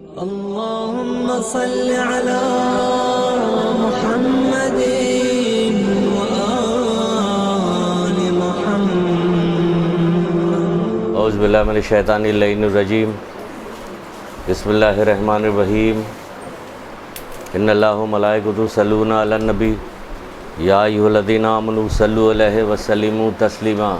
اللهم صل على محمد وآل محمد. اعوذ باللہ من الشیطان اللعین الرجیم. بسم اللہ الرحمن الرحیم. ان اللہ وملائکتہ یصلون علی النبی یا ایھا الذین آمنوا صلوا علیہ وسلموا تسلیما.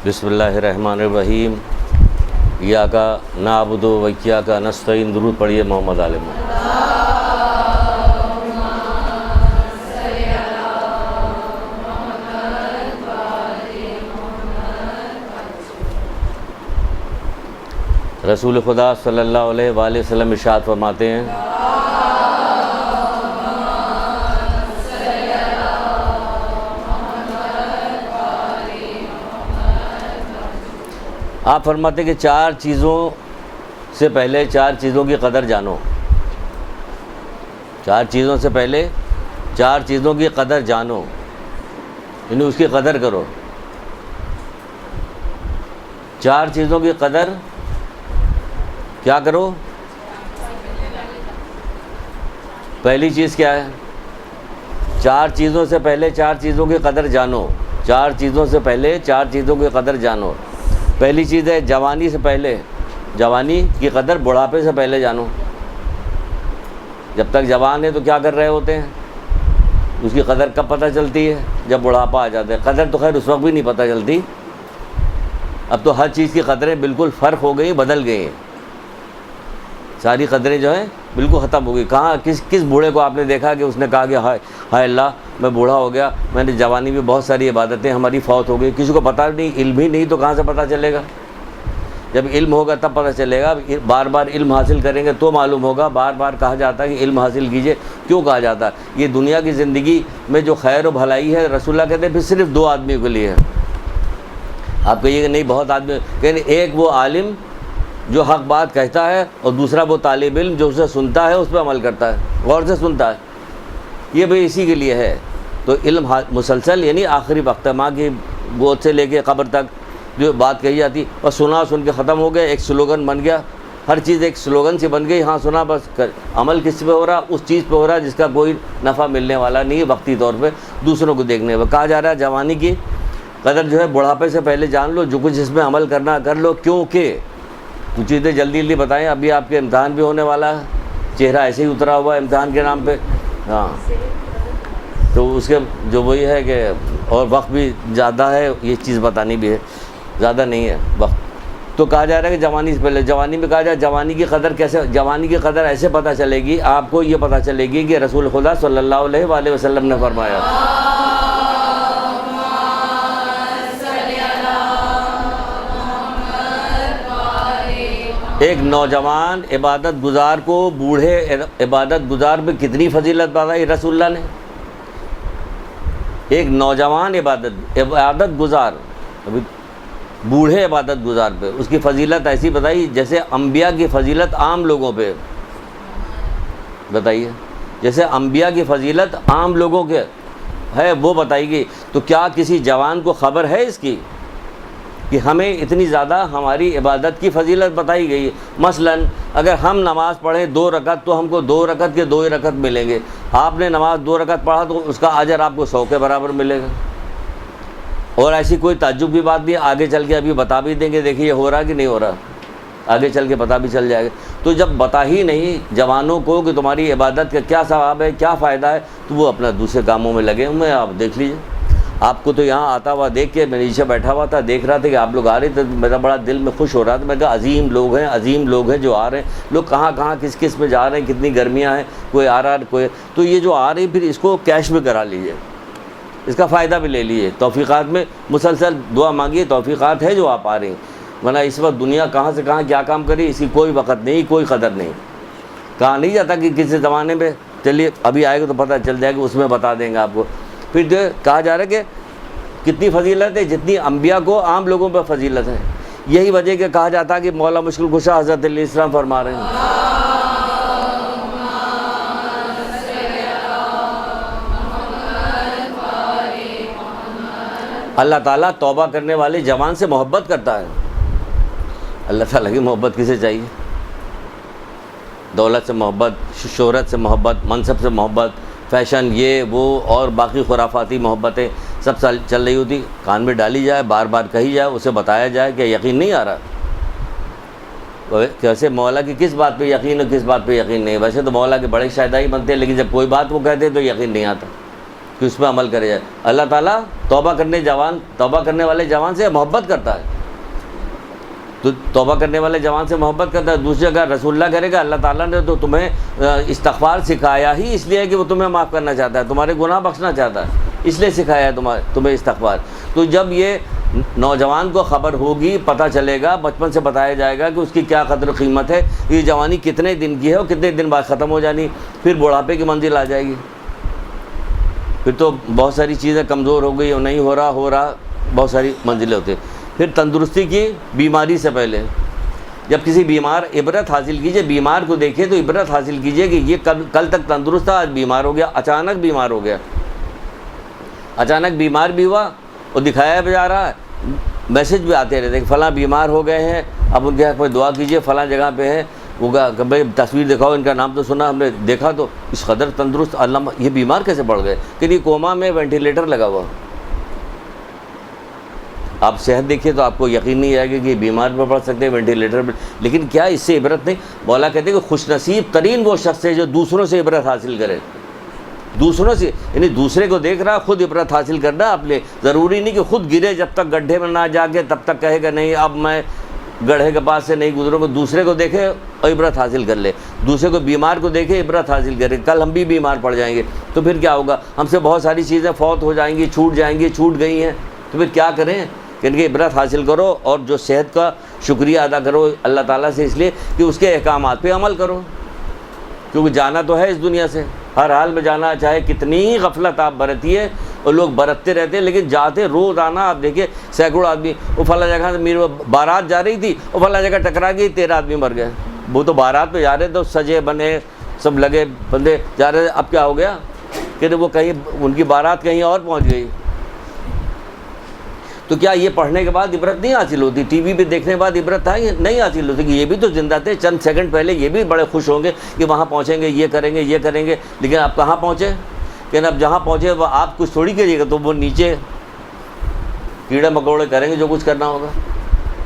بسم اللہ الرحمن الرحیم. ایاک نعبد و ایاک نستعین. درود پڑھیے محمد عالم. رسول خدا صلی اللہ علیہ وآلہ وسلم ارشاد فرماتے ہیں آپ فرماتے ہیں کہ چار چیزوں سے پہلے چار چیزوں کی قدر جانو. چار چیزوں سے پہلے چار چیزوں کی قدر جانو، یعنی اس کی قدر کرو. چار چیزوں کی قدر کیا کرو؟ پہلی چیز کیا ہے؟ چار چیزوں سے پہلے چار چیزوں کی قدر جانو. چار چیزوں سے پہلے چار چیزوں کی قدر جانو. پہلی چیز ہے جوانی سے پہلے، جوانی کی قدر بڑھاپے سے پہلے جانو. جب تک جوان ہے تو کیا کر رہے ہوتے ہیں، اس کی قدر کب پتہ چلتی ہے؟ جب بڑھاپا آ جاتا ہے. قدر تو خیر اس وقت بھی نہیں پتہ چلتی. اب تو ہر چیز کی قدریں بالکل فرق ہو گئی، بدل گئی ہیں. ساری قدریں جو ہیں بالکل ختم ہو گئی. کہاں کس بوڑھے کو آپ نے دیکھا کہ اس نے کہا کہ ہائے اللہ میں بوڑھا ہو گیا، میں نے جوانی میں بہت ساری عبادتیں ہماری فوت ہو گئی. کسی کو پتہ نہیں، علم ہی نہیں تو کہاں سے پتہ چلے گا؟ جب علم ہوگا تب پتہ چلے گا. بار بار علم حاصل کریں گے تو معلوم ہوگا. بار بار کہا جاتا ہے کہ علم حاصل کیجئے، کیوں کہا جاتا ہے؟ یہ دنیا کی زندگی میں جو خیر و بھلائی ہے، رسول اللہ کہتے ہیں پھر صرف دو آدمیوں کے لیے ہے. آپ کہیے کہ نہیں بہت آدمی، کہ ایک وہ عالم جو حق بات کہتا ہے، اور دوسرا وہ طالب علم جو اسے سنتا ہے، اس پہ عمل کرتا ہے، غور سے سنتا ہے. یہ بھی اسی کے لیے ہے. تو علم مسلسل، یعنی آخری وقت ماں کی گود سے لے کے قبر تک جو بات کہی جاتی، بس سنا سن کے ختم ہو گیا. ایک سلوگن بن گیا، ہر چیز ایک سلوگن سے بن گئی. ہاں سنا بس عمل کس پہ ہو رہا؟ اس چیز پہ ہو رہا جس کا کوئی نفع ملنے والا نہیں ہے وقتی طور پہ، دوسروں کو دیکھنے پہ. کہا جا رہا ہے جوانی کی قدر جو ہے بڑھاپے سے پہلے جان لو. جو کچھ اس میں عمل کرنا کر لو، کیونکہ کچھ چیزیں جلدی جلدی بتائیں. ابھی آپ کے امتحان بھی ہونے والا ہے. چہرہ ایسے ہی اترا ہوا ہے امتحان کے نام پہ. ہاں تو اس کے جو وہی ہے کہ اور وقت بھی زیادہ ہے، یہ چیز بتانی بھی ہے، زیادہ نہیں ہے وقت. تو کہا جا رہا ہے کہ جوانی سے پہلے. جوانی میں کہا جائے جوانی کی قدر کیسے؟ جوانی کی قدر ایسے پتہ چلے گی آپ کو، یہ پتہ چلے گی کہ رسول خدا صلی اللہ علیہ وآلہ وسلم نے فرمایا ایک نوجوان عبادت گزار کو بوڑھے عبادت گزار میں کتنی فضیلت بتائی رسول اللہ نے. ایک نوجوان عبادت گزار بوڑھے عبادت گزار پہ اس کی فضیلت ایسی بتائی جیسے انبیاء کی فضیلت عام لوگوں پہ. بتائیے، جیسے انبیاء کی فضیلت عام لوگوں کے ہے وہ بتائی گئی. تو کیا کسی جوان کو خبر ہے اس کی کہ ہمیں اتنی زیادہ ہماری عبادت کی فضیلت بتائی گئی ہے؟ مثلا اگر ہم نماز پڑھیں 2 رکعت تو ہم کو 2 رکعت کے 2 ہی رکعت ملیں گے. آپ نے نماز 2 رکعت پڑھا تو اس کا اجر آپ کو 100 کے برابر ملے گا. اور ایسی کوئی تعجب کی بات نہیں. آگے چل کے ابھی بتا بھی دیں گے، دیکھیے یہ ہو رہا کہ نہیں ہو رہا، آگے چل کے پتہ بھی چل جائے گا. تو جب بتا ہی نہیں جوانوں کو کہ تمہاری عبادت کا کیا ثواب ہے، کیا فائدہ ہے، تو وہ اپنا دوسرے کاموں میں لگے ہوئے ہیں. آپ دیکھ لیجیے. آپ کو تو یہاں آتا ہوا دیکھ کے میں نیچے بیٹھا ہوا تھا، دیکھ رہا تھا کہ آپ لوگ آ رہے تھے، میرا بڑا دل میں خوش ہو رہا تھا. میں کہا عظیم لوگ ہیں، عظیم لوگ ہیں جو آ رہے ہیں. لوگ کہاں کہاں کس کس میں جا رہے ہیں، کتنی گرمیاں ہیں، کوئی آ رہا ہے کوئی. تو یہ جو آ رہے ہیں پھر اس کو کیش میں کرا لیجیے، اس کا فائدہ بھی لے لیجیے. توفیقات میں مسلسل دعا مانگیے، توفیقات ہے جو آپ آ رہے ہیں. ورنہ اس وقت دنیا کہاں سے کہاں کیا کام کری، اس کی کوئی وقت نہیں، کوئی قدر نہیں. کہا نہیں جاتا کہ کسی زمانے میں چلیے ابھی آئے گا تو پتہ چل جائے گا، اس میں بتا دیں گے آپ کو. پھر جو کہا جا رہا ہے کہ کتنی فضیلت ہے جتنی انبیاء کو عام لوگوں پہ فضیلت ہے. یہی وجہ کہ کہا جاتا ہے کہ مولا مشکل کشا حضرت علیہ السلام فرما رہے ہیں اللہ تعالیٰ توبہ کرنے والے جوان سے محبت کرتا ہے۔ اللہ تعالیٰ کی محبت کسے چاہیے؟ دولت سے محبت، شہرت سے محبت، منصب سے محبت، فیشن، یہ وہ اور باقی خرافاتی محبتیں سب چل رہی ہوتی، کان میں ڈالی جائے، بار بار کہی جائے، اسے بتایا جائے کہ یقین نہیں آ رہا، کیسے مولا کی کس بات پہ یقین اور کس بات پہ یقین نہیں۔ ویسے تو مولا کے بڑے شہدائی بنتے ہیں، لیکن جب کوئی بات وہ کہتے ہیں تو یقین نہیں آتا کہ اس پہ عمل کرے جائے۔ اللہ تعالیٰ توبہ کرنے والے جوان سے محبت کرتا ہے، تو توبہ کرنے والے جوان سے محبت کرتا ہے۔ دوسری جگہ رسول اللہ کرے گا اللہ تعالیٰ نے تو تمہیں استغفار سکھایا ہی اس لیے کہ وہ تمہیں معاف کرنا چاہتا ہے، تمہارے گناہ بخشنا چاہتا ہے، اس لیے سکھایا ہے تمہیں استغفار۔ تو جب یہ نوجوان کو خبر ہوگی، پتہ چلے گا، بچپن سے بتایا جائے گا کہ اس کی کیا قدر و قیمت ہے، یہ جوانی کتنے دن کی ہے اور کتنے دن بعد ختم ہو جانی، پھر بڑھاپے کی منزل آ جائے گی، پھر تو بہت ساری چیزیں کمزور ہو گئی اور نہیں ہو رہا، بہت ساری منزلیں ہوتی ہیں۔ پھر تندرستی کی، بیماری سے پہلے جب کسی بیمار عبرت حاصل کیجئے، بیمار کو دیکھیں تو عبرت حاصل کیجئے کہ یہ کل تک تندرست تھا، آج بیمار ہو گیا، اچانک بیمار ہو گیا، اچانک بیمار بھی ہوا اور دکھایا بھی جا رہا ہے، میسج بھی آتے رہتے کہ فلاں بیمار ہو گئے ہیں، اب ان کے حق میں دعا کیجئے، فلاں جگہ پہ ہے، وہ کہ بھائی تصویر دکھاؤ، ان کا نام تو سنا ہم نے، دیکھا تو اس قدر تندرست، اللہ یہ بیمار کیسے پڑ گئے کہ یہ کوما میں وینٹیلیٹر لگا ہوا۔ آپ صحت دیکھیے تو آپ کو یقین نہیں آئے گا کہ یہ بیمار پہ پڑ سکتے ہیں وینٹیلیٹر پہ، لیکن کیا اس سے عبرت نہیں؟ مولا کہتے ہیں کہ خوش نصیب ترین وہ شخص ہے جو دوسروں سے عبرت حاصل کرے، دوسروں سے، یعنی دوسرے کو دیکھ رہا خود عبرت حاصل کرنا اپنے، ضروری نہیں کہ خود گرے جب تک گڈھے میں نہ جا کے تب تک کہے گا نہیں اب میں گڑھے کے پاس سے نہیں گزروں گا، دوسرے کو دیکھے اور عبرت حاصل کر لے، دوسرے کو بیمار کو دیکھے عبرت حاصل کرے، کل ہم بھی بیمار پڑ جائیں گے تو پھر کیا ہوگا؟ ہم سے بہت ساری چیزیں فوت ہو جائیں گی، چھوٹ جائیں گی، چھوٹ گئی ہیں تو پھر کیا کریں کہ ان کی عبرت حاصل کرو، اور جو صحت کا شکریہ ادا کرو اللہ تعالیٰ سے، اس لیے کہ اس کے احکامات پہ عمل کرو، کیونکہ جانا تو ہے اس دنیا سے، ہر حال میں جانا، چاہے کتنی ہی غفلت آپ برتیے، اور لوگ برتتے رہتے ہیں لیکن جاتے روز آنا۔ آپ دیکھیے سینکڑوں آدمی، وہ فلاں جگہ سے میری بارات جا رہی تھی، وہ فلاں جگہ ٹکرا گئی، 13 آدمی مر گئے، وہ تو بارات پہ جا رہے تھے، سجے بنے سب لگے بندے جا رہے تھے، اب کیا ہو گیا کہ وہ کہیں ان کی بارات کہیں اور پہنچ گئی۔ تو کیا یہ پڑھنے کے بعد عبرت نہیں حاصل ہوتی؟ ٹی وی پہ دیکھنے کے بعد عبرت نہیں حاصل ہوتی کہ یہ بھی تو زندہ تھے، چند سیکنڈ پہلے یہ بھی بڑے خوش ہوں گے کہ وہاں پہنچیں گے، یہ کریں گے، لیکن آپ کہاں پہنچے؟ کہ اب جہاں پہنچے وہ آپ کچھ تھوڑی کریے گا، تو وہ نیچے کیڑے مکوڑے کریں گے جو کچھ کرنا ہوگا،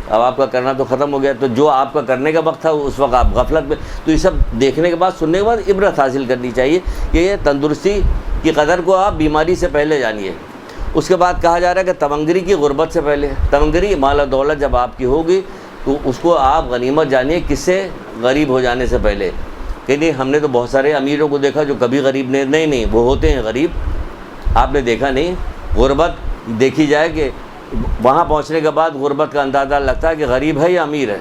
اب آپ کا کرنا تو ختم ہو گیا۔ تو جو آپ کا کرنے کا وقت تھا اس وقت آپ غفلت میں، تو یہ سب دیکھنے کے بعد سننے کے بعد عبرت حاصل کرنی چاہیے کہ یہ تندرستی کی قدر کو آپ بیماری سے پہلے جانیے۔ اس کے بعد کہا جا رہا ہے کہ تمنگری کی غربت سے پہلے، تمنگری مال و دولت جب آپ کی ہوگی تو اس کو آپ غنیمت جانیے، کس سے؟ غریب ہو جانے سے پہلے۔ کہ نہیں ہم نے تو بہت سارے امیروں کو دیکھا جو کبھی غریب نہیں وہ ہوتے ہیں غریب، آپ نے دیکھا نہیں؟ غربت دیکھی جائے کہ وہاں پہنچنے کے بعد غربت کا اندازہ لگتا ہے کہ غریب ہے یا امیر ہے۔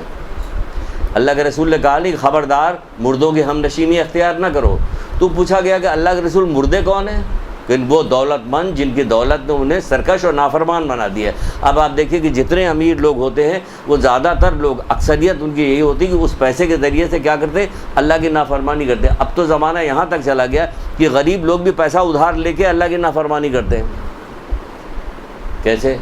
اللہ کے رسول نے کہا نہیں کہ خبردار مردوں کی ہم نشینی اختیار نہ کرو، تو پوچھا گیا کہ اللہ کے رسول مردے کون ہیں؟ کہ وہ دولت مند جن کی دولت نے انہیں سرکش اور نافرمان بنا دیا ہے۔ اب آپ دیکھیں کہ جتنے امیر لوگ ہوتے ہیں وہ زیادہ تر لوگ، اکثریت ان کی یہی ہوتی ہے کہ اس پیسے کے ذریعے سے کیا کرتے؟ اللہ کی نافرمانی کرتے ہیں۔ اب تو زمانہ یہاں تک چلا گیا کہ غریب لوگ بھی پیسہ ادھار لے کے اللہ کی نافرمانی کرتے ہیں۔ کیسے؟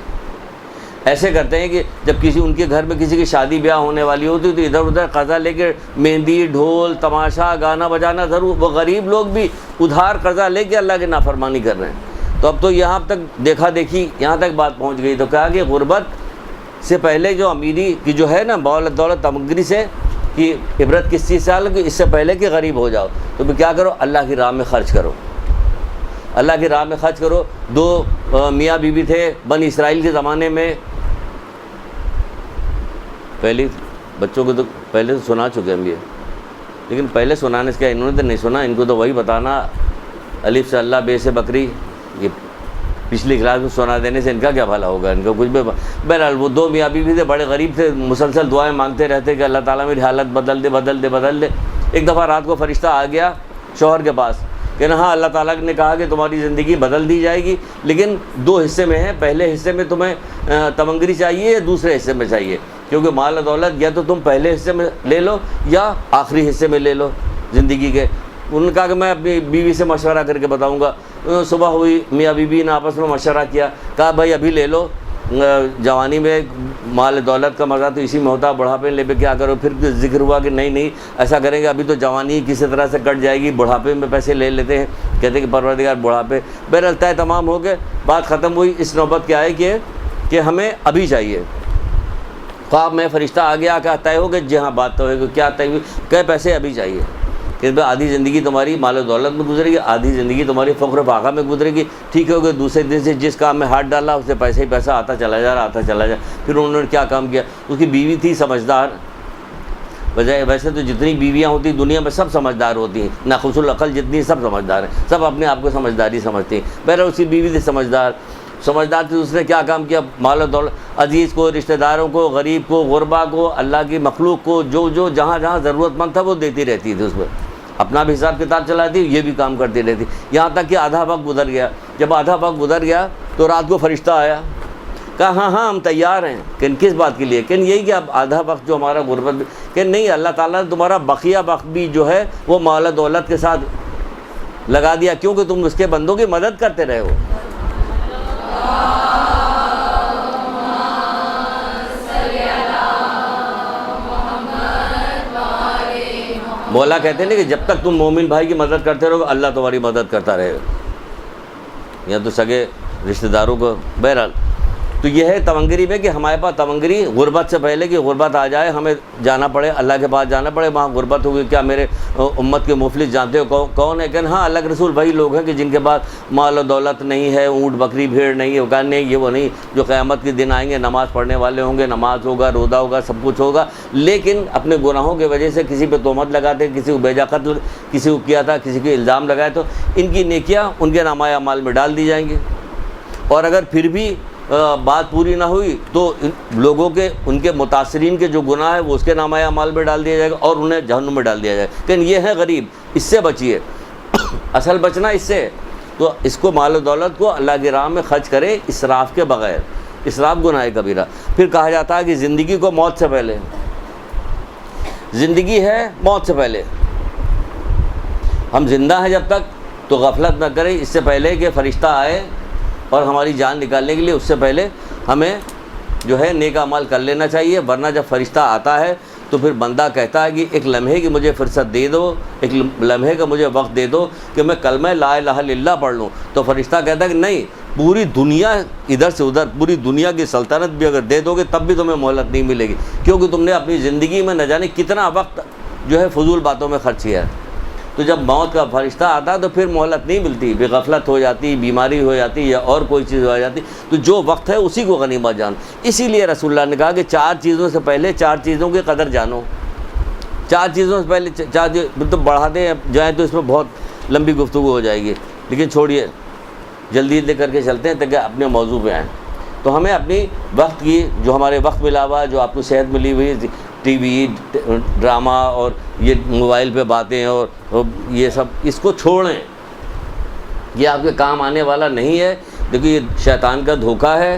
ایسے کرتے ہیں کہ جب ان کے گھر میں کسی کی شادی بیاہ ہونے والی ہوتی تو ادھر ادھر قرضہ لے کے مہندی، ڈھول، تماشا، گانا بجانا ضرور، وہ غریب لوگ بھی ادھار قرضہ لے کے اللہ کی نافرمانی کر رہے ہیں۔ تو اب تو یہاں تک دیکھا دیکھی یہاں تک بات پہنچ گئی، تو کہا کہ غربت سے پہلے جو امیری کی جو ہے نا دولت تمغری سے، کہ عبرت کس چیز سے حال کہ اس سے پہلے کہ غریب ہو جاؤ تو پھر کیا کرو؟ اللہ کی راہ میں خرچ کرو، اللہ کی راہ میں خرچ کرو۔ 2 میاں بیوی تھے بنی اسرائیل کے زمانے میں، پہلی بچوں کو تو پہلے تو سنا چکے ہم یہ، لیکن پہلے سنانے سے کیا انہوں نے تو نہیں سنا، ان کو تو وہی بتانا الف سے اللہ بے سے بکری، یہ پچھلی کلاس میں سنا دینے سے ان کا کیا بھلا ہوگا، ان کا کچھ بھی۔ بہرحال وہ 2 میاں بیوی تھے، بڑے غریب تھے، مسلسل دعائیں مانگتے رہتے کہ اللہ تعالیٰ میری حالت بدل دے بدل دے بدل دے۔ ایک دفعہ رات کو فرشتہ آ گیا شوہر کے پاس کہ ہاں اللہ تعالیٰ نے کہا کہ تمہاری زندگی بدل دی جائے گی، لیکن 2 حصے میں ہے، پہلے حصے میں تمہیں تمنگری چاہیے یا دوسرے حصے میں چاہیے، کیونکہ مال و دولت یا تو تم پہلے حصے میں لے لو یا آخری حصے میں لے لو زندگی کے۔ انہوں نے کہا کہ میں اپنی بیوی سے مشورہ کر کے بتاؤں گا۔ صبح ہوئی, میاں بیوی نے آپس میں مشورہ کیا, کہا بھائی ابھی لے لو, جوانی میں مال دولت کا مزہ تو اسی میں ہوتا, بڑھاپے لے پہ کیا کرو. پھر ذکر ہوا کہ نہیں ایسا کریں گے, ابھی تو جوانی کسی طرح سے کٹ جائے گی, بڑھاپے میں پیسے لے لیتے ہیں. کہتے ہیں کہ پروردگار بڑھاپے, بہرحال طے تمام ہو گئے, بات ختم ہوئی. اس نوبت کیا ہے کہ ہمیں ابھی چاہیے. خواب میں فرشتہ آ گیا, کہا طے ہو گئے, جی ہاں بات تو ہے, کیا طے ہوئی, کہ پیسے ابھی چاہیے. کہ آدھی زندگی تمہاری مال و دولت میں گزرے گی, آدھی زندگی تمہاری فقر و فاقہ میں گزرے گی. ٹھیک ہے, دوسرے دن سے جس کام میں ہاتھ ڈالا اس سے پیسے ہی پیسہ آتا چلا جا. پھر انہوں نے کیا کام کیا, اس کی بیوی تھی سمجھدار. ویسے تو جتنی بیویاں ہوتی دنیا میں سب سمجھدار ہوتی ہیں, ناقص العقل جتنی سب سمجھدار ہیں, سب اپنے آپ کو سمجھداری سمجھتی ہیں. بہرحال اس کی بیوی تھی سمجھدار تھی. اس نے کیا کام کیا, مال و دولت, عزیز کو, رشتہ داروں کو, غریب کو, غربا کو, اللہ کی مخلوق کو, جو جہاں ضرورت مند تھا وہ دیتی رہتی تھی. اس میں اپنا بھی حساب کتاب چلاتی, یہ بھی کام کرتی رہتی, یہاں تک کہ آدھا وقت گزر گیا. جب آدھا وقت گزر گیا تو رات کو فرشتہ آیا, کہا ہاں ہم تیار ہیں. کہ کس بات کے لیے, کہ یہی کہ اب آدھا وقت جو ہمارا غربت, کہ نہیں اللہ تعالیٰ نے تمہارا بقیہ وقت بھی جو ہے وہ مال و دولت کے ساتھ لگا دیا, کیونکہ تم اس کے بندوں کی مدد کرتے رہے ہو. مولا کہتے ہیں کہ جب تک تم مومن بھائی کی مدد کرتے رہو اللہ تمہاری مدد کرتا رہے گا, یا تو سگے رشتہ داروں کو. بہرحال تو یہ ہے تونگری میں کہ ہمارے پاس تونگری غربت سے پہلے کہ غربت آ جائے, ہمیں جانا پڑے اللہ کے پاس جانا پڑے, وہاں غربت ہوگی. کیا میرے امت کے مفلس جانتے ہو کون ہے؟ کہ ہاں اللہ کے رسول وہی لوگ ہیں کہ جن کے پاس مال و دولت نہیں ہے, اونٹ بکری بھیڑ نہیں ہے, نہیں یہ وہ نہیں, جو قیامت کے دن آئیں گے نماز پڑھنے والے ہوں گے, نماز ہوگا, روزہ ہوگا, سب کچھ ہوگا, لیکن اپنے گناہوں کی وجہ سے کسی پہ تہمت لگاتے, کسی کو بیجا قتل کسی کو کیا تھا, کسی کو الزام لگائے, تو ان کی نیکیاں ان کے نامہ اعمال میں ڈال دی جائیں گی. اور اگر پھر بھی بات پوری نہ ہوئی تو لوگوں کے ان کے متاثرین کے جو گناہ ہے وہ اس کے نامہ اعمال میں ڈال دیا جائے گا اور انہیں جہنم میں ڈال دیا جائے گا. لیکن یہ ہے غریب, اس سے بچیے, اصل بچنا اس سے. تو اس کو مال و دولت کو اللہ کی راہ میں خرچ کرے اسراف کے بغیر. اسراف گناہ کبیرہ. پھر کہا جاتا ہے کہ زندگی کو موت سے پہلے, زندگی ہے موت سے پہلے, ہم زندہ ہیں جب تک تو غفلت نہ کریں. اس سے پہلے کہ فرشتہ آئے اور ہماری جان نکالنے کے لیے, اس سے پہلے ہمیں جو ہے نیک اعمال کر لینا چاہیے. ورنہ جب فرشتہ آتا ہے تو پھر بندہ کہتا ہے کہ ایک لمحے کی مجھے فرصت دے دو, ایک لمحے کا مجھے وقت دے دو کہ میں کلمہ لا الہ الا اللہ پڑھ لوں. تو فرشتہ کہتا ہے کہ نہیں, پوری دنیا ادھر سے ادھر, پوری دنیا کی سلطنت بھی اگر دے دو گے تب بھی تمہیں مہلت نہیں ملے گی, کیونکہ تم نے اپنی زندگی میں نہ جانے کتنا وقت جو ہے فضول باتوں میں خرچ کیا ہے. تو جب موت کا فرشتہ آتا تو پھر مہلت نہیں ملتی, بے غفلت ہو جاتی, بیماری ہو جاتی یا اور کوئی چیز ہو جاتی. تو جو وقت ہے اسی کو غنیمت جان. اسی لیے رسول اللہ نے کہا کہ 4 چیزوں سے پہلے 4 چیزوں کی قدر جانو. 4 چیزوں سے پہلے 4 تو بڑھاتے جائیں تو اس میں بہت لمبی گفتگو ہو جائے گی, لیکن چھوڑیے, جلدی کر کے چلتے ہیں تاکہ اپنے موضوع پہ آئیں. تو ہمیں اپنی وقت کی جو ہمارے وقت ملا ہوا, جو آپ کو صحت ملی ہوئی, ٹی وی ڈرامہ اور یہ موبائل پہ باتیں اور یہ سب, اس کو چھوڑیں. یہ آپ کے کام آنے والا نہیں ہے. دیکھیے یہ شیطان کا دھوکہ ہے.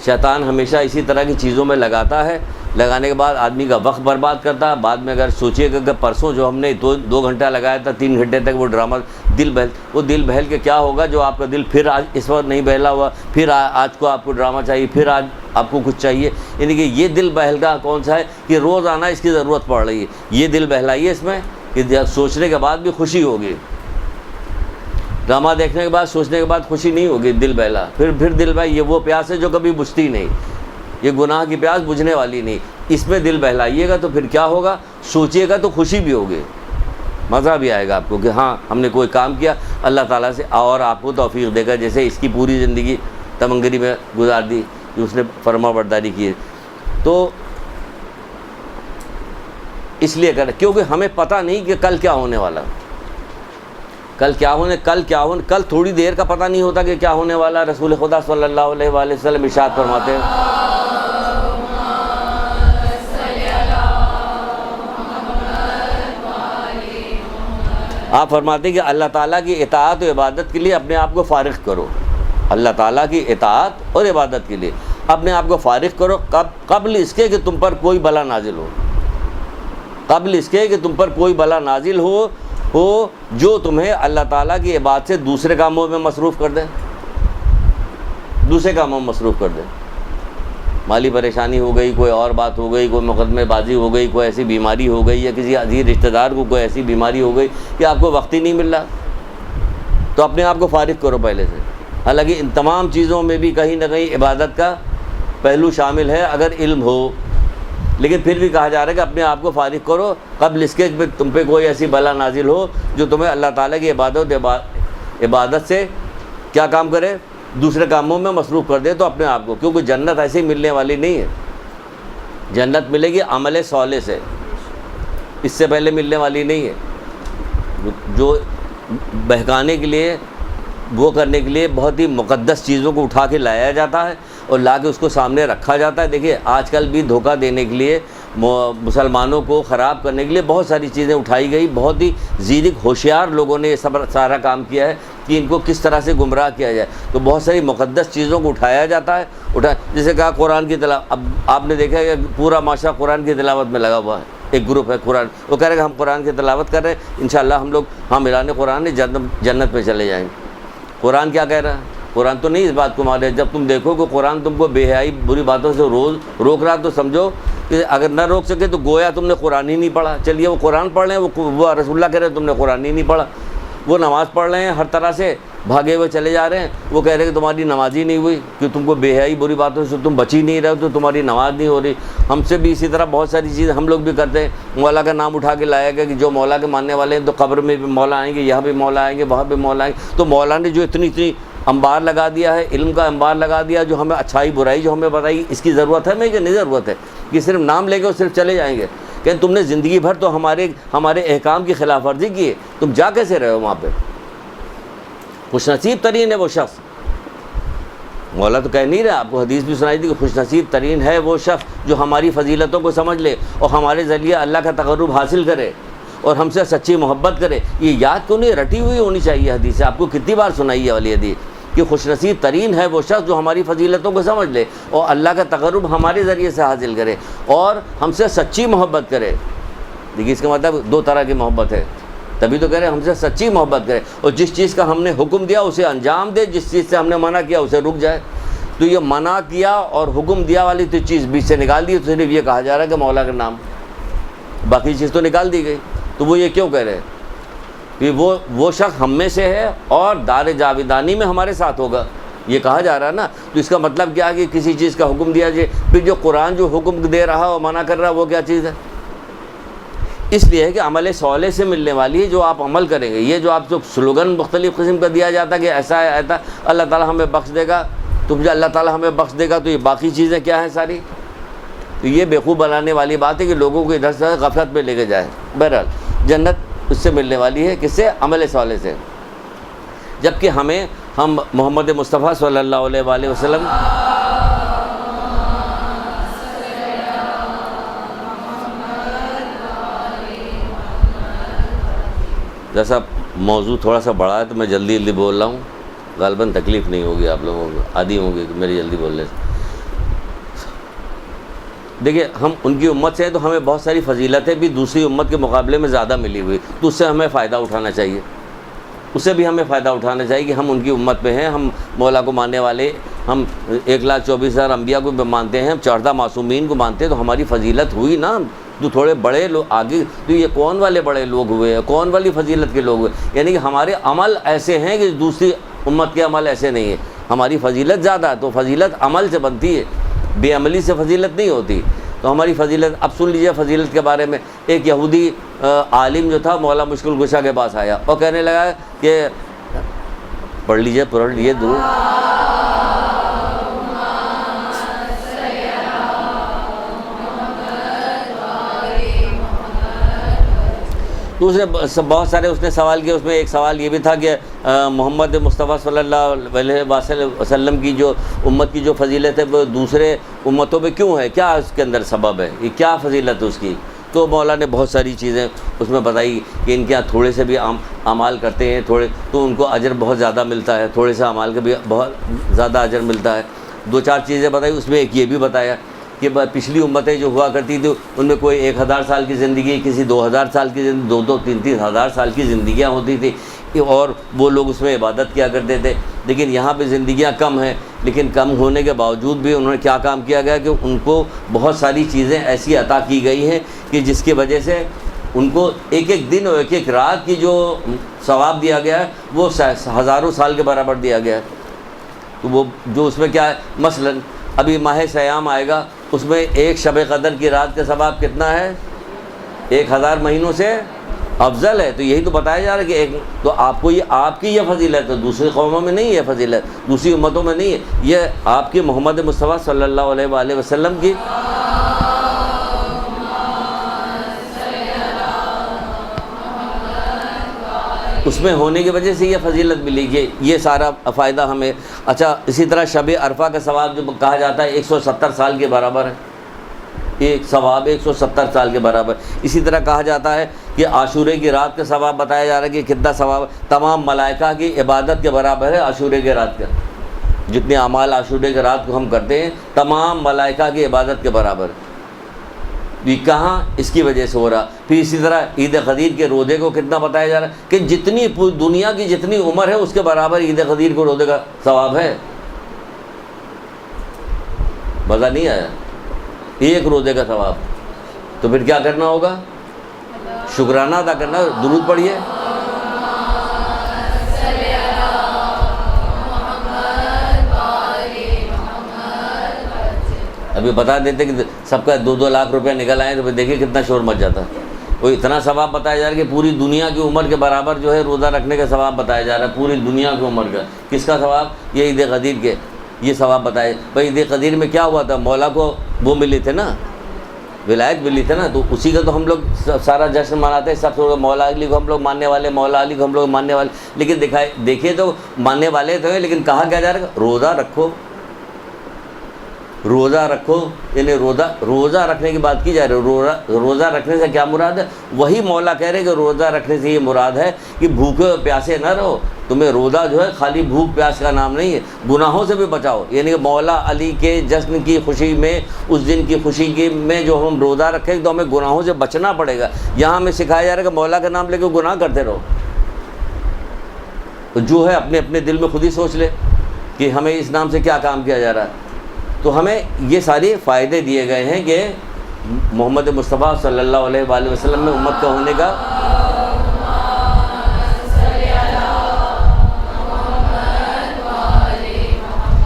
شیطان ہمیشہ اسی طرح کی چیزوں میں لگاتا ہے, لگانے کے بعد آدمی کا وقت برباد کرتا ہے. بعد میں اگر سوچیے کہ پرسوں جو ہم نے 2 گھنٹہ لگایا تھا, 3 گھنٹے تک وہ ڈرامہ دل بہل کے کیا ہوگا جو آپ کا دل پھر آج اس وقت نہیں بہلا ہوا, پھر آج کو آپ کو ڈرامہ چاہیے, پھر آج آپ کو کچھ چاہیے. یعنی کہ یہ دل بہلنا کون سا ہے کہ روزانہ اس کی ضرورت پڑ رہی ہے. یہ دل بہلائیے اس میں کہ سوچنے کے بعد بھی خوشی ہوگی. ڈرامہ دیکھنے کے بعد سوچنے کے بعد خوشی نہیں ہوگی, دل بہلا. پھر دل بہلا, یہ وہ پیاس ہے جو کبھی بجھتی نہیں, یہ گناہ کی پیاس بجھنے والی نہیں. اس میں دل بہلائیے گا تو پھر کیا ہوگا, سوچیے گا تو خوشی بھی ہوگی, مزہ بھی آئے گا آپ کو کہ ہاں ہم نے کوئی کام کیا, اللہ تعالیٰ سے اور آپ کو توفیق دے گا. جیسے اس کی پوری زندگی تمنگری میں گزار دی, جو اس نے فرما برداری کی ہے. تو اس لیے کریں کیونکہ ہمیں پتہ نہیں کہ کل کیا ہونے والا, کل تھوڑی دیر کا پتہ نہیں ہوتا کہ کیا ہونے والا. رسول خدا صلی اللہ علیہ وآلہ وسلم ارشاد فرماتے ہیں, آپ فرماتے ہیں کہ اللہ تعالیٰ کی اطاعت و عبادت کے لیے اپنے آپ کو فارغ کرو. اللہ تعالیٰ کی اطاعت اور عبادت کے لیے اپنے آپ کو فارغ کرو قبل اس کے کہ تم پر کوئی بلا نازل ہو. قبل اس کے کہ تم پر کوئی بلا نازل ہو. ہو جو تمہیں اللہ تعالیٰ کی عبادت سے دوسرے کاموں میں مصروف کر دے، دوسرے کاموں میں مصروف کر دے۔ مالی پریشانی ہو گئی، کوئی اور بات ہو گئی، کوئی مقدمے بازی ہو گئی، کوئی ایسی بیماری ہو گئی، یا کسی عزیز رشتہ دار کو کوئی ایسی بیماری ہو گئی کہ آپ کو وقت ہی نہیں مل رہا، تو اپنے آپ کو فارغ کرو پہلے سے۔ حالانکہ ان تمام چیزوں میں بھی کہیں نہ کہیں عبادت کا پہلو شامل ہے اگر علم ہو، لیکن پھر بھی کہا جا رہا ہے کہ اپنے آپ کو فارغ کرو قبل اس کے کہ تم پہ کوئی ایسی بلا نازل ہو جو تمہیں اللہ تعالیٰ کی عبادت سے کیا کام کرے، دوسرے کاموں میں مصروف کر دے۔ تو اپنے آپ کو، کیونکہ جنت ایسے ہی ملنے والی نہیں ہے، جنت ملے گی عمل صالح سے، اس سے پہلے ملنے والی نہیں ہے۔ جو بہکانے کے لیے، وہ کرنے کے لیے بہت ہی مقدس چیزوں کو اٹھا کے لایا جاتا ہے اور لا کے اس کو سامنے رکھا جاتا ہے۔ دیکھیے آج کل بھی دھوکہ دینے کے لیے، مسلمانوں کو خراب کرنے کے لیے بہت ساری چیزیں اٹھائی گئی، بہت ہی زیرک ہوشیار لوگوں نے یہ سارا کام کیا ہے کہ ان کو کس طرح سے گمراہ کیا جائے۔ تو بہت ساری مقدس چیزوں کو اٹھایا جاتا ہے، جیسے کہا قرآن کی تلاوت۔ اب آپ نے دیکھا کہ پورا معاشرہ قرآن کی تلاوت میں لگا ہوا ہے، ایک گروپ ہے قرآن، وہ کہہ رہے کہ ہم قرآن کی تلاوت کر رہے ہیں، انشاءاللہ ہم لوگ اعلان قرآن جنت پہ چلے جائیں گے۔ قرآن کیا کہہ رہا ہے؟ قرآن تو نہیں اس بات کو مان رہے۔ جب تم دیکھو کہ قرآن تم کو بے حیائی بری باتوں سے روز روک رہا تو سمجھو کہ اگر نہ روک سکے تو گویا تم نے قرآن ہی نہیں پڑھا۔ چلیے وہ قرآن پڑھ لیں، وہ رسول اللہ کہہ رہے ہیں تم نے قرآن ہی نہیں پڑھا۔ وہ نماز پڑھ رہے ہیں، ہر طرح سے بھاگے ہوئے چلے جا رہے ہیں، وہ کہہ رہے ہیں کہ تمہاری نماز ہی نہیں ہوئی، کہ تم کو بے حیائی بری باتوں سے تم بچ ہی نہیں رہے تو تمہاری نماز نہیں ہو رہی۔ ہم سے بھی اسی طرح بہت ساری چیزیں ہم لوگ بھی کرتے ہیں۔ مولا کا نام اٹھا کے لایا گیا کہ جو مولا کے ماننے والے ہیں تو قبر میں بھی مولا آئیں گے، یہاں بھی مولا آئیں گے، وہاں بھی مولا آئیں گے۔ تو مولا نے جو اتنی انبار لگا دیا ہے، علم کا انبار لگا دیا، جو ہمیں اچھائی برائی جو ہمیں بتائی، اس کی ضرورت ہے ہمیں کہ نہیں ضرورت ہے؟ کہ صرف نام لے کے اور صرف چلے جائیں گے؟ کہ تم نے زندگی بھر تو ہمارے احکام کی خلاف ورزی کی ہے، تم جا کیسے رہے ہو وہاں پہ؟ خوش نصیب ترین ہے وہ شخص، مولا تو کہہ نہیں رہا، آپ کو حدیث بھی سنائی تھی کہ خوش نصیب ترین ہے وہ شخص جو ہماری فضیلتوں کو سمجھ لے اور ہمارے ذریعے اللہ کا تقرب حاصل کرے اور ہم سے سچی محبت کرے۔ یہ یاد کیوں نہیں رٹی ہوئی ہونی چاہیے حدیث سے؟ آپ کو کتنی بار سنائی ہے والی حدیث کہ خوش نصیب ترین ہے وہ شخص جو ہماری فضیلتوں کو سمجھ لے اور اللہ کا تقرب ہمارے ذریعے سے حاصل کرے اور ہم سے سچی محبت کرے۔ دیکھیے اس کا مطلب دو طرح کی محبت ہے، تبھی تو کہہ رہے ہیں ہم سے سچی محبت کرے اور جس چیز کا ہم نے حکم دیا اسے انجام دے، جس چیز سے ہم نے منع کیا اسے رک جائے۔ تو یہ منع کیا اور حکم دیا والی تو چیز بیچ سے نکال دی، تو صرف یہ کہا جا رہا ہے کہ مولا کا نام، باقی چیز تو نکال دی گئی۔ تو وہ یہ کیوں کہہ رہے ہیں کہ وہ شخص ہم میں سے ہے اور دار جاویدانی میں ہمارے ساتھ ہوگا، یہ کہا جا رہا ہے نا۔ تو اس کا مطلب کیا ہے کہ کسی چیز کا حکم دیا جائے، پھر جو قرآن جو حکم دے رہا اور منع کر رہا وہ کیا چیز ہے؟ اس لیے ہے کہ عمل صالح سے ملنے والی ہے جو آپ عمل کریں گے۔ یہ جو آپ کو سلوگن مختلف قسم کا دیا جاتا ہے کہ ایسا ہے ایسا، اللہ تعالیٰ ہمیں بخش دے گا، تو جو اللہ تعالیٰ ہمیں بخش دے گا تو یہ باقی چیزیں کیا ہیں ساری؟ تو یہ بیوقوف بنانے والی بات ہے کہ لوگوں کو ادھر سے غفلت میں لے کے جائے۔ بہرحال جنت اس سے ملنے والی ہے، کس سے؟ عمل صالح سے۔ جبکہ ہم محمد مصطفیٰ صلی اللہ علیہ وآلہ وسلم جیسا موضوع تھوڑا سا بڑا ہے تو میں جلدی بول رہا ہوں، غالباً تکلیف نہیں ہوگی آپ لوگوں کو، عادی ہوں گے میری جلدی بولنے سے۔ دیکھیے ہم ان کی امت سے ہیں تو ہمیں بہت ساری فضیلتیں بھی دوسری امت کے مقابلے میں زیادہ ملی ہوئی، تو اس سے ہمیں فائدہ اٹھانا چاہیے، اس سے بھی ہمیں فائدہ اٹھانا چاہیے کہ ہم ان کی امت میں ہیں، ہم مولا کو ماننے والے، ہم 1,24,000 انبیاء کو مانتے ہیں، ہم 14 معصومین کو مانتے ہیں، تو ہماری فضیلت ہوئی نا۔ تو تھوڑے بڑے لوگ آگے، تو یہ کون والے بڑے لوگ ہوئے ہیں، کون والی فضیلت کے لوگ ہوئے؟ یعنی کہ ہمارے عمل ایسے ہیں کہ دوسری امت کے عمل ایسے نہیں ہیں، ہماری فضیلت زیادہ ہے، تو فضیلت عمل سے بنتی ہے، بے عملی سے فضیلت نہیں ہوتی۔ تو ہماری فضیلت، اب سن لیجیے فضیلت کے بارے میں۔ ایک یہودی عالم جو تھا مولا مشکل کشا کے پاس آیا اور کہنے لگا کہ پڑھ لیجیے درود۔ تو اس نے بہت سارے اس نے سوال کیے، اس میں ایک سوال یہ بھی تھا کہ محمد مصطفیٰ صلی اللہ علیہ وسلم کی جو امت کی جو فضیلت ہے وہ دوسرے امتوں پہ کیوں ہے، کیا اس کے اندر سبب ہے، یہ کیا فضیلت ہے اس کی؟ تو مولا نے بہت ساری چیزیں اس میں بتائی کہ ان کے یہاں تھوڑے سے بھی اعمال کرتے ہیں تھوڑے تو ان کو اجر بہت زیادہ ملتا ہے، تھوڑے سے اعمال کا بھی بہت زیادہ اجر ملتا ہے۔ 2-4 چیزیں بتائی، اس میں ایک یہ بھی بتایا کہ پچھلی امتیں جو ہوا کرتی تھی ان میں کوئی 1000 سال کی زندگی، کسی 2000 سال کی زندگی، 2 3 ہزار سال کی زندگیاں ہوتی تھی، اور وہ لوگ اس میں عبادت کیا کرتے تھے۔ لیکن یہاں پہ زندگیاں کم ہیں، لیکن کم ہونے کے باوجود بھی انہوں نے کیا کام کیا گیا کہ ان کو بہت ساری چیزیں ایسی عطا کی گئی ہیں کہ جس کی وجہ سے ان کو ایک ایک دن اور ایک ایک رات کی جو ثواب دیا گیا ہے وہ ہزاروں سال کے برابر دیا گیا ہے۔ تو وہ جو اس میں کیا ہے، مثلا ابھی ماہ سیام آئے گا، اس میں ایک شب قدر کی رات کا ثواب کتنا ہے؟ 1000 مہینوں سے افضل ہے۔ تو یہی تو بتایا جا رہا ہے کہ ایک تو آپ کو آپ کی یہ فضیلت ہے، دوسری قوموں میں نہیں ہے فضیلت، دوسری امتوں میں نہیں ہے، یہ آپ کی محمد مصطفیٰ صلی اللہ علیہ وآلہ وسلم کی اس میں ہونے کی وجہ سے یہ فضیلت ملی گی، یہ سارا فائدہ ہمیں۔ اچھا، اسی طرح شب عرفہ کا ثواب جو کہا جاتا ہے 170 سال کے برابر ہے، ایک ثواب 170 سال کے برابر۔ اسی طرح کہا جاتا ہے کہ عاشورے کی رات کا ثواب بتایا جا رہا ہے کہ کتنا ثواب، تمام ملائکہ کی عبادت کے برابر ہے عاشورے کے رات کا، جتنے اعمال عاشورے کے رات کو ہم کرتے ہیں تمام ملائکہ کی عبادت کے برابر۔ یہ کہاں اس کی وجہ سے ہو رہا۔ پھر اسی طرح عید غدیر کے روزے کو کتنا بتایا جا رہا ہے کہ جتنی دنیا کی جتنی عمر ہے اس کے برابر عید غدیر کو روزے کا ثواب ہے۔ مزہ نہیں آیا؟ ایک روزے کا ثواب، تو پھر کیا کرنا ہوگا؟ شکرانہ ادا کرنا۔ درود پڑھیے۔ ابھی بتا دیتے کہ سب کا 2 لاکھ روپیہ نکل آئے تو دیکھیے کتنا شور مچ جاتا۔ وہ اتنا ثواب بتایا جا رہا ہے کہ پوری دنیا کی عمر کے برابر جو ہے روزہ رکھنے کا ثواب بتایا جا رہا ہے، پوری دنیا کی عمر کا۔ کس کا ثواب؟ یہ عید غدیر کے، یہ ثواب بتائے۔ بھائی عید غدیر میں کیا ہوا تھا؟ مولا کو وہ ملی تھے نا، ولایت ملی تھی نا، تو اسی کا تو ہم لوگ سارا جشن مناتے ہیں۔ سب مولا علی کو ہم لوگ ماننے والے، مولا علی کو ہم لوگ ماننے والے، لیکن دیکھیے تو ماننے والے تو ہیں، لیکن کہا کیا جا رہا ہے؟ روزہ رکھو، روزہ رکھو، یعنی روزہ رکھنے کی بات کی جا رہی ہے۔ روزہ رکھنے سے کیا مراد ہے؟ وہی مولا کہہ رہے کہ روزہ رکھنے سے یہ مراد ہے کہ بھوکے پیاسے نہ رہو۔ تمہیں روزہ جو ہے خالی بھوک پیاس کا نام نہیں ہے، گناہوں سے بھی بچاؤ۔ یعنی کہ مولا علی کے جشن کی خوشی میں، اس دن کی خوشی میں جو ہم روزہ رکھیں تو ہمیں گناہوں سے بچنا پڑے گا۔ یہاں ہمیں سکھایا جا رہا ہے کہ مولا کا نام لے کے گناہ کرتے رہو۔ تو جو ہے اپنے اپنے دل میں خود ہی سوچ لے کہ ہمیں اس نام سے کیا کام کیا جا رہا ہے۔ تو ہمیں یہ سارے فائدے دیے گئے ہیں کہ محمد مصطفیٰ صلی اللہ علیہ وآلہ وسلم میں امت کا ہونے کا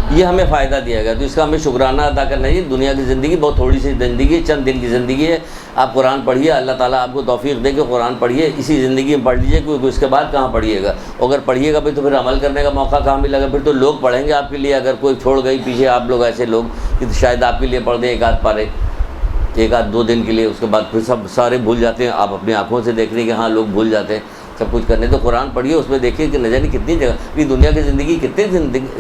یہ ہمیں فائدہ دیا گیا، تو اس کا ہمیں شکرانہ ادا کرنا چاہیے۔ دنیا کی زندگی بہت تھوڑی سی زندگی ہے، چند دن کی زندگی ہے۔ آپ قرآن پڑھیے، اللہ تعالیٰ آپ کو توفیق دے کہ قرآن پڑھیے، اسی زندگی میں پڑھ لیجیے، کیونکہ اس کے بعد کہاں پڑھیے گا۔ اگر پڑھیے گا بھی تو پھر عمل کرنے کا موقع کہاں ملے گا؟ پھر تو لوگ پڑھیں گے آپ کے لیے۔ اگر کوئی چھوڑ گئی پیچھے آپ لوگ ایسے لوگ کہ شاید آپ کے لیے پڑھ دیں 1 آدھ پارے، 1 آدھ 2 دن کے لیے، اس کے بعد پھر سب سارے بھول جاتے ہیں۔ آپ اپنی آنکھوں سے دیکھ رہے ہیں کہ ہاں لوگ بھول جاتے ہیں سب کچھ کرنے۔ تو قرآن پڑھیے، اس میں دیکھیے کہ نہ جانے کتنی جگہ یہ دنیا کی زندگی کتنی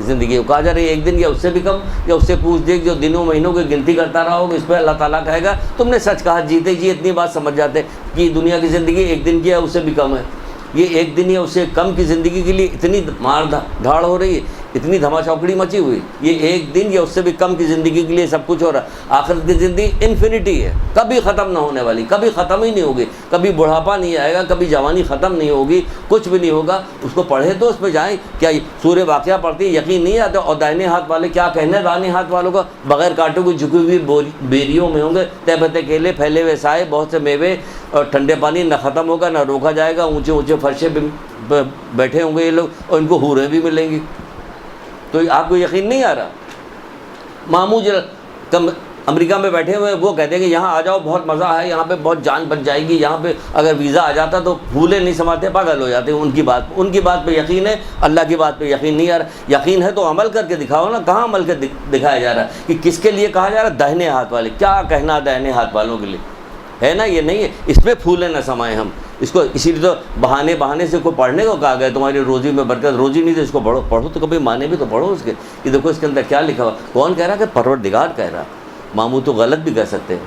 زندگی ہے۔ کہا جا رہا ہے 1 دن یا اس سے بھی کم، یا اس سے پوچھ دے جو دنوں مہینوں کی گنتی کرتا رہا ہوگا، اس پہ اللہ تعالیٰ کہے گا تم نے سچ کہا۔ جیتے جی اتنی بات سمجھ جاتے کہ دنیا کی زندگی 1 دن کی ہے، اس سے بھی کم ہے۔ یہ 1 دن یا اس سے کم کی زندگی کے لیے اتنی مار دھاڑ ہو رہی ہے، اتنی دھما چوکڑی مچی ہوئی۔ یہ 1 دن یا اس سے بھی کم کی زندگی کے لیے سب کچھ ہو رہا ہے۔ آخرت کی زندگی انفینٹی ہے، کبھی ختم نہ ہونے والی، کبھی ختم ہی نہیں ہوگی۔ کبھی بڑھاپا نہیں آئے گا، کبھی جوانی ختم نہیں ہوگی، کچھ بھی نہیں ہوگا۔ اس کو پڑھے تو اس پہ جائیں۔ کیا سورہ واقعہ پڑھتی یقین نہیں آتا؟ اور دائنے ہاتھ والے کیا کہنے، دائنے ہاتھ والوں کا بغیر کانٹوں کی جھکی ہوئی بیریوں میں ہوں گے، تہ بتے کیلے، پھیلے ہوئے سائے، بہت سے میوے اور ٹھنڈے پانی، نہ ختم ہوگا نہ روکا جائے گا۔ اونچے اونچے فرشے پہ بیٹھے ہوں گے یہ لوگ، اور ان کو حوریں بھی ملیں گی۔ تو آپ کو یقین نہیں آ رہا؟ ماموں جو امریکہ میں بیٹھے ہوئے وہ کہتے ہیں کہ یہاں آ جاؤ، بہت مزہ ہے، یہاں پہ بہت جان بچ جائے گی، یہاں پہ اگر ویزا آ جاتا تو پھولے نہیں سماتے، پاگل ہو جاتے۔ ان کی بات پہ یقین ہے، اللہ کی بات پہ یقین نہیں آ رہا۔ یقین ہے تو عمل کر کے دکھاؤ نا۔ کہاں عمل کر دکھایا جا رہا ہے؟ کہ کس کے لیے کہا جا رہا ہے؟ داہنے ہاتھ والے۔ کیا کہنا داہنے ہاتھ والوں کے لیے ہے نا؟ یہ نہیں ہے، اس پہ پھولے نہ سمائیں ہم اس کو۔ اسی لیے تو بہانے سے کوئی پڑھنے کو کہا گیا، تمہاری روزی میں برکت۔ روزی نہیں تو اس کو پڑھو تو کبھی معنی بھی تو پڑھو اس کے، کہ دیکھو اس کے اندر کیا لکھا ہوا۔ کون کہہ رہا کہ پروردگار کہہ رہا۔ ماموں تو غلط بھی کہہ سکتے ہیں۔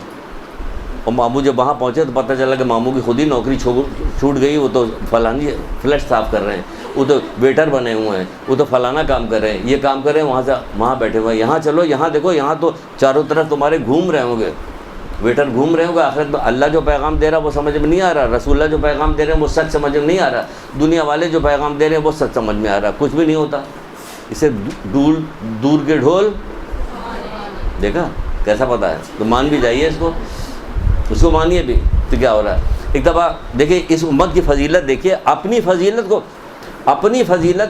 اور ماموں جب وہاں پہنچے تو پتہ چلا کہ ماموں کی خود ہی نوکری چھوٹ گئی، وہ تو فلانی فلش صاف کر رہے ہیں۔ وہ تو ویٹر بنے ہوئے ہیں، وہ تو فلانا کام کر رہے ہیں، یہ کام کر رہے ہیں، وہاں سے وہاں بیٹھے ہوئے ہیں، یہاں چلو، یہاں دیکھو، یہاں تو چاروں طرف تمہارے گھوم رہے ہوں گے، ویٹر گھوم رہے ہوں گے۔ آخرت میں اللہ جو پیغام دے رہا وہ سمجھ میں نہیں آ رہا، رسول اللہ جو پیغام دے رہے ہیں وہ سچ سمجھ میں نہیں آ رہا، دنیا والے جو پیغام دے رہے ہیں وہ سچ سمجھ میں آ رہا، کچھ بھی نہیں ہوتا۔ اسے دور کے ڈھول دیکھا کیسا پتہ ہے، تو مان بھی جائیے اس کو مانیے بھی، تو کیا ہو رہا ہے۔ ایک دفعہ دیکھیے اس امت کی فضیلت، دیکھیے اپنی فضیلت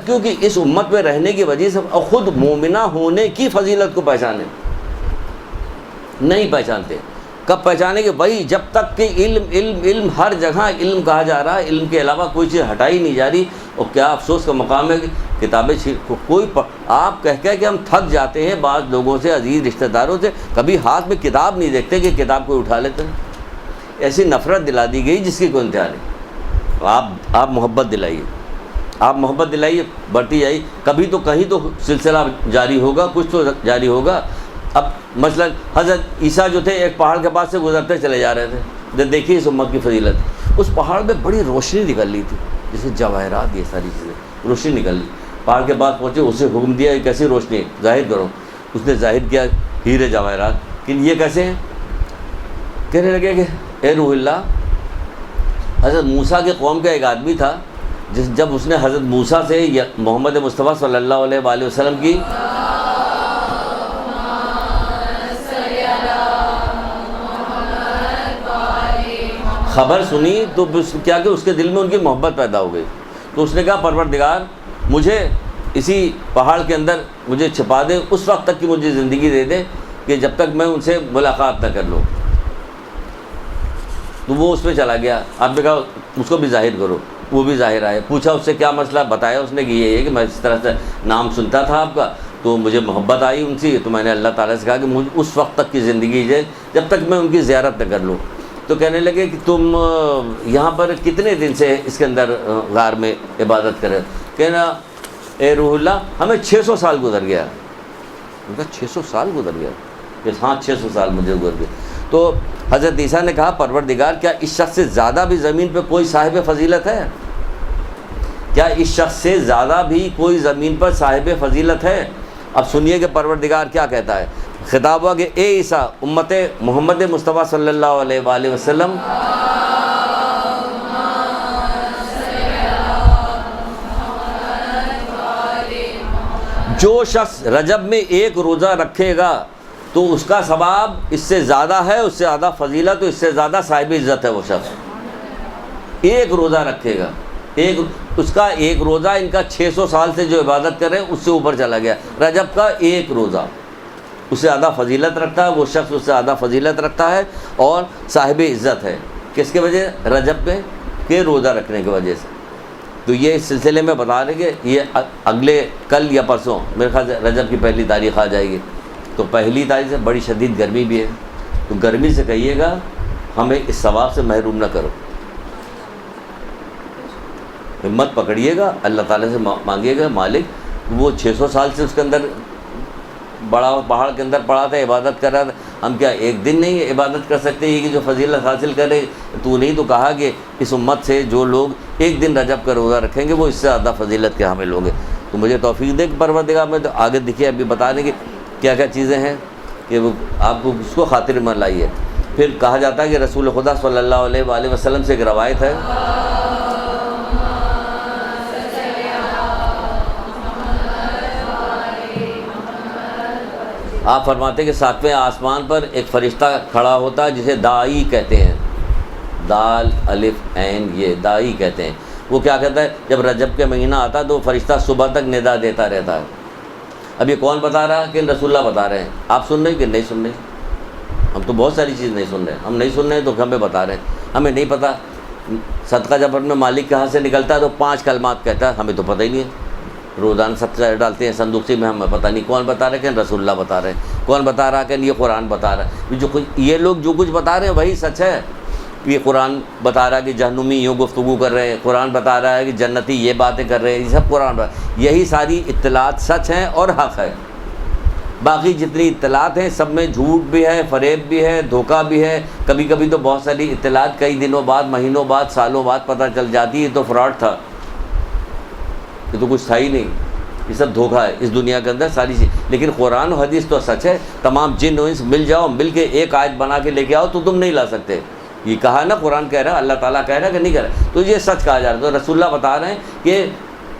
کیونکہ اس امت میں رہنے کی وجہ سے، اور خود مومنہ ہونے کی فضیلت کو پہچانے، نہیں پہچانتے۔ کب پہچانے کہ بھائی جب تک کہ علم ہر جگہ علم کہا جا رہا ہے، علم کے علاوہ کوئی چیز ہٹائی نہیں جا رہی، اور کیا افسوس کا مقام ہے کہ کتابیں کوئی آپ کہہ کہ ہم تھک جاتے ہیں بعض لوگوں سے، عزیز رشتہ داروں سے، کبھی ہاتھ میں کتاب نہیں دیکھتے کہ کتاب کوئی اٹھا لیتے ہیں۔ ایسی نفرت دلا دی گئی جس کی کوئی انتہا نہیں۔ آپ محبت دلائیے، بڑھتی جائیے، کبھی تو کہیں تو سلسلہ جاری ہوگا، کچھ تو جاری ہوگا۔ اب مثلا حضرت عیسیٰ جو تھے ایک پہاڑ کے پاس سے گزرتے چلے جا رہے تھے، دیکھیے اس امت کی فضیلت، اس پہاڑ میں بڑی روشنی نکل رہی تھی، جیسے جواہرات، یہ ساری چیزیں روشنی نکل رہی، پہاڑ کے پاس پہنچے، اسے حکم دیا کہ کیسی روشنی ہے ظاہر کرو، اس نے ظاہر کیا ہیرے جواہرات، کہ یہ کیسے ہیں؟ کہنے لگے کہ اے روح اللہ، حضرت موسیٰ کے قوم کا ایک آدمی تھا، جب اس نے حضرت موسیٰ سے محمد مصطفیٰ صلی اللہ علیہ وآلہ وسلم کی خبر سنی تو کیا کہ اس کے دل میں ان کی محبت پیدا ہو گئی، تو اس نے کہا پروردگار مجھے اسی پہاڑ کے اندر مجھے چھپا دے، اس وقت تک کی مجھے زندگی دے دے کہ جب تک میں ان سے ملاقات نہ کر لوں۔ تو وہ اس پہ چلا گیا، آپ نے کہا اس کو بھی ظاہر کرو، وہ بھی ظاہر آئے، پوچھا اس سے کیا مسئلہ، بتایا اس نے کہ یہ ہے کہ میں اس طرح سے نام سنتا تھا آپ کا، تو مجھے محبت آئی ان سے، تو میں نے اللہ تعالیٰ سے کہا کہ مجھے اس وقت تک کی زندگی دے جب تک میں ان کی زیارت نہ کر لوں۔ تو کہنے لگے کہ تم یہاں پر کتنے دن سے اس کے اندر غار میں عبادت کرے؟ کہنا اے روح اللہ ہمیں 600 سال گزر گیا۔ ان کا 600 سال گزر گیا، کہ ہاں 600 سال مجھے گزر گئے۔ تو حضرت عیسیٰ نے کہا پروردگار کیا اس شخص سے زیادہ بھی زمین پہ کوئی صاحب فضیلت ہے؟ کیا اس شخص سے زیادہ بھی کوئی زمین پر صاحب فضیلت ہے؟ اب سنیے کہ پروردگار کیا کہتا ہے۔ خطاب ہوا کہ اے عیسیٰ امت محمد مصطفیٰ صلی اللہ علیہ وآلہ وسلم، جو شخص رجب میں ایک روزہ رکھے گا تو اس کا ثواب اس سے زیادہ ہے، اس سے زیادہ فضیلت، اس سے زیادہ صاحب عزت ہے وہ شخص۔ ایک روزہ رکھے گا، اس کا ایک روزہ ان کا 600 سال سے جو عبادت کر رہے ہیں اس سے اوپر چلا گیا۔ رجب کا ایک روزہ اس سے زیادہ فضیلت رکھتا ہے، وہ شخص اس سے زیادہ فضیلت رکھتا ہے اور صاحب عزت ہے۔ کس کی وجہ؟ رجب پہ کے روزہ رکھنے کی وجہ سے۔ تو یہ اس سلسلے میں بتا رہے کہ یہ اگلے کل یا پرسوں میرے خیال سے رجب کی پہلی تاریخ آ جائے گی، تو پہلی تاریخ سے بڑی شدید گرمی بھی ہے، تو گرمی سے کہیے گا ہمیں اس ثواب سے محروم نہ کرو، ہمت پکڑیے گا، اللہ تعالیٰ سے مانگیے گا مالک وہ 600 سال سے اس کے اندر بڑا پہاڑ کے اندر پڑا تھا، عبادت کر رہا تھا، ہم کیا ایک دن نہیں عبادت کر سکتے؟ یہ کہ جو فضیلت حاصل کرے، تو نہیں تو کہا کہ اس امت سے جو لوگ ایک دن رجب کا روزہ رکھیں گے وہ اس سے زیادہ فضیلت کے حامل ہوں گے۔ تو مجھے توفیق دے کہ پروردگار میں تو آگے دیکھیے ابھی بتا دیں کہ کیا کیا چیزیں ہیں کہ وہ آپ کو اس کو خاطر میں لائیے۔ پھر کہا جاتا ہے کہ رسول خدا صلی اللہ علیہ وآلہ وسلم سے ایک روایت ہے، آپ فرماتے ہیں کہ 7ویں آسمان پر ایک فرشتہ کھڑا ہوتا ہے جسے داعی کہتے ہیں، دال الف عین یہ داعی کہتے ہیں۔ وہ کیا کہتا ہے؟ جب رجب کے مہینہ آتا ہے تو فرشتہ صبح تک ندا دیتا رہتا ہے۔ اب یہ کون بتا رہا ہے؟ کہ رسول اللہ بتا رہے ہیں۔ آپ سن رہے ہیں کہ نہیں سن رہے؟ ہم تو بہت ساری چیز نہیں سن رہے ہیں، ہم نہیں سن رہے ہیں تو ہمیں بتا رہے ہیں، ہمیں نہیں پتہ۔ صدقہ جب اپنے مالک کے ہاتھ سے نکلتا ہے تو 5 کلمات کہتا ہے، ہمیں تو پتہ ہی نہیں ہے۔ روزانہ صدقہ ڈالتے ہیں صندوق سے میں، ہمیں پتہ نہیں کون بتا رہے کہ رسول اللہ بتا رہے ہیں، کون بتا رہا کہ یہ قرآن بتا رہا ہے۔ یہ لوگ جو کچھ بتا رہے ہیں وہی سچ ہے۔ یہ قرآن بتا رہا ہے کہ جہنمی یوں گفتگو کر رہے ہیں، قرآن بتا رہا ہے کہ جنتی یہ باتیں کر رہے ہیں، یہ سب قرآن یہی ساری اطلاعات سچ ہیں اور حق ہے۔ باقی جتنی اطلاعات ہیں سب میں جھوٹ بھی ہے، فریب بھی ہے، دھوکہ بھی ہے۔ کبھی کبھی تو بہت ساری اطلاعات کئی دنوں بعد، مہینوں بعد، سالوں بعد پتہ چل جاتی ہے تو فراڈ تھا۔ یہ تو کچھ تھا ہی نہیں، یہ سب دھوکہ ہے اس دنیا کے اندر ساری چیز. لیکن قرآن و حدیث تو سچ ہے. تمام جن و انس مل جاؤ، مل کے ایک آیت بنا کے لے کے آؤ تو تم نہیں لا سکتے. یہ کہا نا قرآن کہہ رہا ہے، اللہ تعالیٰ کہہ رہا ہے کہ نہیں کہہ رہا ہے، تو یہ سچ کہا جا رہا ہے. تو رسول اللہ بتا رہے ہیں کہ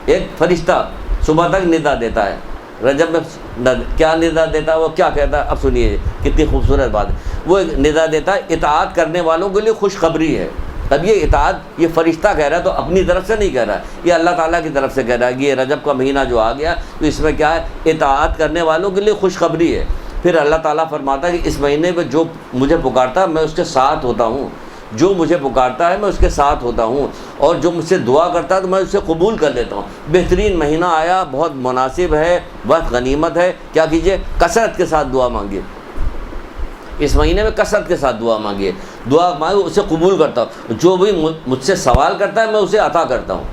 ایک فرشتہ صبح تک ندا دیتا ہے. رجب میں کیا ندا دیتا ہے، وہ کیا کہتا ہے، اب سنیے کتنی خوبصورت بات ہے. وہ ایک ندا دیتا ہے اطاعت کرنے والوں کے لیے خوشخبری ہے. اب یہ اطاعت یہ فرشتہ کہہ رہا ہے تو اپنی طرف سے نہیں کہہ رہا ہے، یہ اللہ تعالیٰ کی طرف سے کہہ رہا ہے کہ یہ رجب کا مہینہ جو آ گیا تو اس میں کیا ہے، اطاعت کرنے والوں کے لیے خوشخبری ہے. پھر اللہ تعالیٰ فرماتا ہے کہ اس مہینے میں جو مجھے پکارتا ہے میں اس کے ساتھ ہوتا ہوں، جو مجھے پکارتا ہے میں اس کے ساتھ ہوتا ہوں، اور جو مجھ سے دعا کرتا ہے تو میں اسے قبول کر لیتا ہوں. بہترین مہینہ آیا، بہت مناسب ہے، بہت غنیمت ہے. کیا کیجئے، کثرت کے ساتھ دعا مانگیے. اس مہینے میں کثرت کے ساتھ دعا مانگیے، دعا مانگے اسے قبول کرتا ہوں. جو بھی مجھ سے سوال کرتا ہے میں اسے عطا کرتا ہوں.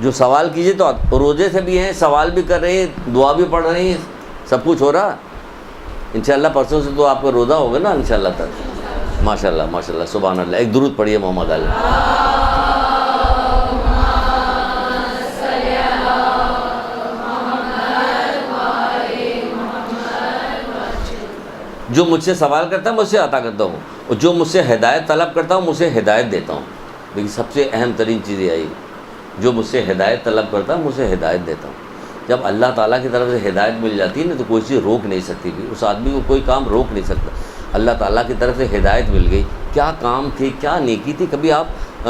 جو سوال کیجیے تو روزے سے بھی ہیں، سوال بھی کر رہے ہیں، دعا بھی پڑھ رہے ہیں، سب کچھ ہو رہا. انشاءاللہ پرسوں سے تو آپ کا روزہ ہوگا نا انشاءاللہ تک. ماشاءاللہ ماشاءاللہ سبحان اللہ. ایک درود پڑھیے محمد علیہ. جو مجھ سے سوال کرتا ہے میں اسے عطا کرتا ہوں، اور جو مجھ سے ہدایت طلب کرتا ہوں میں اسے ہدایت دیتا ہوں. لیکن سب سے اہم ترین چیز یہ آئی، جو مجھ سے ہدایت طلب کرتا ہے میں اسے ہدایت دیتا ہوں. جب اللہ تعالیٰ کی طرف سے ہدایت مل جاتی ہے نا تو کوئی چیز روک نہیں سکتی بھی، اس آدمی کو کوئی کام روک نہیں سکتا. اللہ تعالیٰ کی طرف سے ہدایت مل گئی، کیا کام تھی، کیا نیکی تھی. کبھی آپ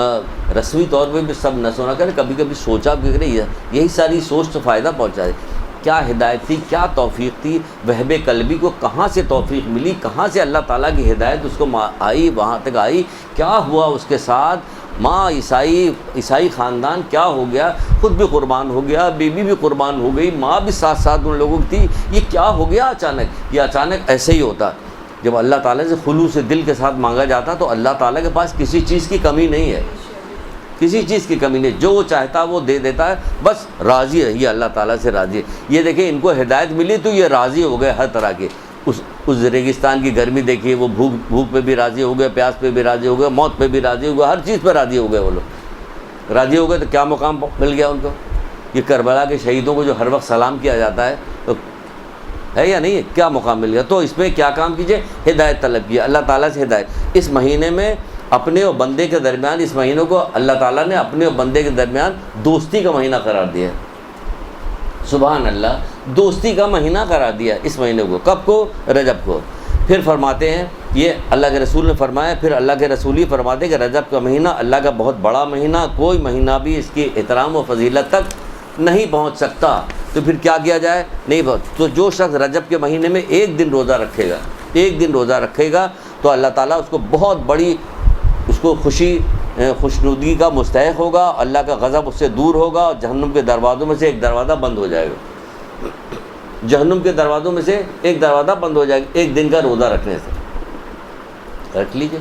رسمی طور پہ بھی سب نہ سونا کریں، کبھی کبھی سوچا بھی کریں، یہی ساری سوچ تو فائدہ پہنچا ہے. کیا ہدایت تھی، کیا توفیق تھی. وہب قلبی کو کہاں سے توفیق ملی، کہاں سے اللہ تعالیٰ کی ہدایت اس کو آئی، وہاں تک آئی. کیا ہوا اس کے ساتھ، ماں عیسائی خاندان کیا ہو گیا، خود بھی قربان ہو گیا، بیوی بھی قربان ہو گئی، ماں بھی ساتھ ساتھ ان لوگوں کی تھی. یہ کیا ہو گیا اچانک. یہ اچانک ایسے ہی ہوتا. جب اللہ تعالیٰ سے خلوص دل کے ساتھ مانگا جاتا تو اللہ تعالیٰ کے پاس کسی چیز کی کمی نہیں ہے، کسی چیز کی کمی نہیں. جو وہ چاہتا ہے وہ دے دیتا ہے، بس راضی ہے. یہ اللہ تعالیٰ سے راضی ہے. یہ دیکھیں ان کو ہدایت ملی تو یہ راضی ہو گئے ہر طرح کے. اس ریگستان کی گرمی دیکھیے، وہ بھوک پہ بھی راضی ہو گئے، پیاس پہ بھی راضی ہو گئے، موت پہ بھی راضی ہو گئے، ہر چیز پہ راضی ہو گئے. وہ لوگ راضی ہو گئے تو کیا مقام مل گیا ان کو. یہ کربلا کے شہیدوں کو جو ہر وقت سلام کیا جاتا ہے تو ہے یا نہیں ہے، کیا مقام مل گیا. تو اس میں کیا کام کیجئے، ہدایت طلب کیے اللہ تعالیٰ سے ہدایت. اس مہینے میں اپنے اور بندے کے درمیان، اس مہینوں کو اللہ تعالیٰ نے اپنے اور بندے کے درمیان دوستی کا مہینہ قرار دیا. سبحان اللہ، دوستی کا مہینہ قرار دیا اس مہینے کو. کب کو؟ رجب کو. پھر فرماتے ہیں، یہ اللہ کے رسول نے فرمایا، پھر اللہ کے رسول ہی فرماتے ہیں کہ رجب کا مہینہ اللہ کا بہت بڑا مہینہ، کوئی مہینہ بھی اس کی احترام و فضیلت تک نہیں پہنچ سکتا. تو پھر کیا کیا جائے؟ نہیں پہنچ. تو جو شخص رجب کے مہینے میں ایک دن روزہ رکھے گا، ایک دن روزہ رکھے گا تو اللہ تعالیٰ اس کو بہت بڑی، اس کو خوشنودگی کا مستحق ہوگا. اللہ کا غضب اس سے دور ہوگا، اور جہنم کے دروازوں میں سے ایک دروازہ بند ہو جائے گا. جہنم کے دروازوں میں سے ایک دروازہ بند ہو جائے گا ایک دن کا روزہ رکھنے سے. رکھ لیجیے،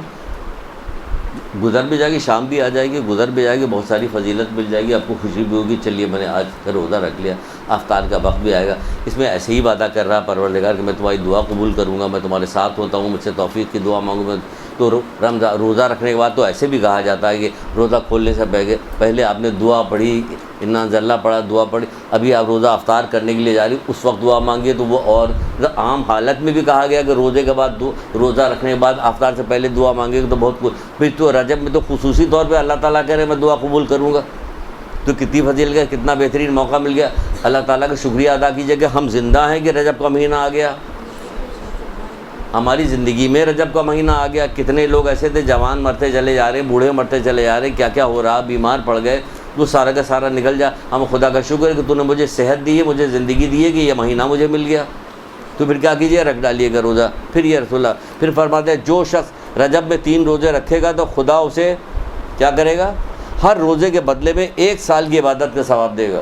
گزر بھی جائے گی، شام بھی آ جائے گی، گزر بھی جائے گی، بہت ساری فضیلت مل جائے گی، آپ کو خوشی بھی ہوگی. چلیے میں نے آج کا روزہ رکھ لیا، افطار کا وقت بھی آئے گا. اس میں ایسے ہی وعدہ کر رہا پروردگار کہ میں تمہاری دعا قبول کروں گا، میں تمہارے ساتھ ہوتا ہوں، مجھ سے توفیق کی دعا مانگوں گا. تو روزہ رکھنے کے بعد تو ایسے بھی کہا جاتا ہے کہ روزہ کھولنے سے پہلے آپ نے دعا پڑھی، انا انزلنا پڑھا، دعا پڑھی، ابھی آپ روزہ افطار کرنے کے لیے جا رہی، اس وقت دعا مانگیے. تو وہ اور عام حالت میں بھی کہا گیا کہ روزے کے بعد روزہ رکھنے کے بعد افطار سے پہلے دعا مانگے تو بہت کچھ. پھر تو رجب میں تو خصوصی طور پہ اللہ تعالیٰ کہہ رہے میں دعا قبول کروں گا. تو کتنی فضیلت ہے، کتنا بہترین موقع مل گیا. اللہ تعالیٰ کا شکریہ ادا کیجیے کہ ہم زندہ ہیں کہ رجب کا مہینہ آ گیا، ہماری زندگی میں رجب کا مہینہ آ گیا. کتنے لوگ ایسے تھے جوان مرتے چلے جا رہے، بوڑھے مرتے چلے جا رہے، کیا کیا ہو رہا، بیمار پڑ گئے. وہ سارا کا سارا نکل جا. ہم خدا کا شکر ہے کہ تو نے مجھے صحت دی ہے، مجھے زندگی دی ہے کہ یہ مہینہ مجھے مل گیا. تو پھر کیا کیجیے، رکھ ڈالیے گا روزہ. پھر یہ رسول اللہ پھر فرماتے ہیں جو شخص رجب میں 3 روزے رکھے گا تو خدا اسے کیا کرے گا، ہر روزے کے بدلے میں 1 سال کی عبادت کا ثواب دے گا.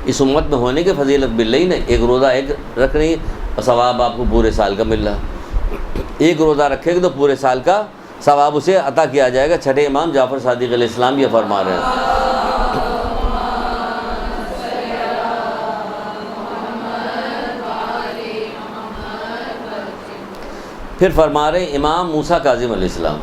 اس امت میں ہونے کی فضیلت مل رہی نا، ایک روزہ ایک رکھ رہی اور ثواب آپ کو پورے سال کا مل رہا. ایک روزہ رکھے گا تو پورے سال کا ثواب اسے عطا کیا جائے گا. چھٹے امام جعفر صادق علیہ السلام یہ فرما رہے ہیں. پھر فرما رہے ہیں امام موسیٰ کاظم علیہ السلام،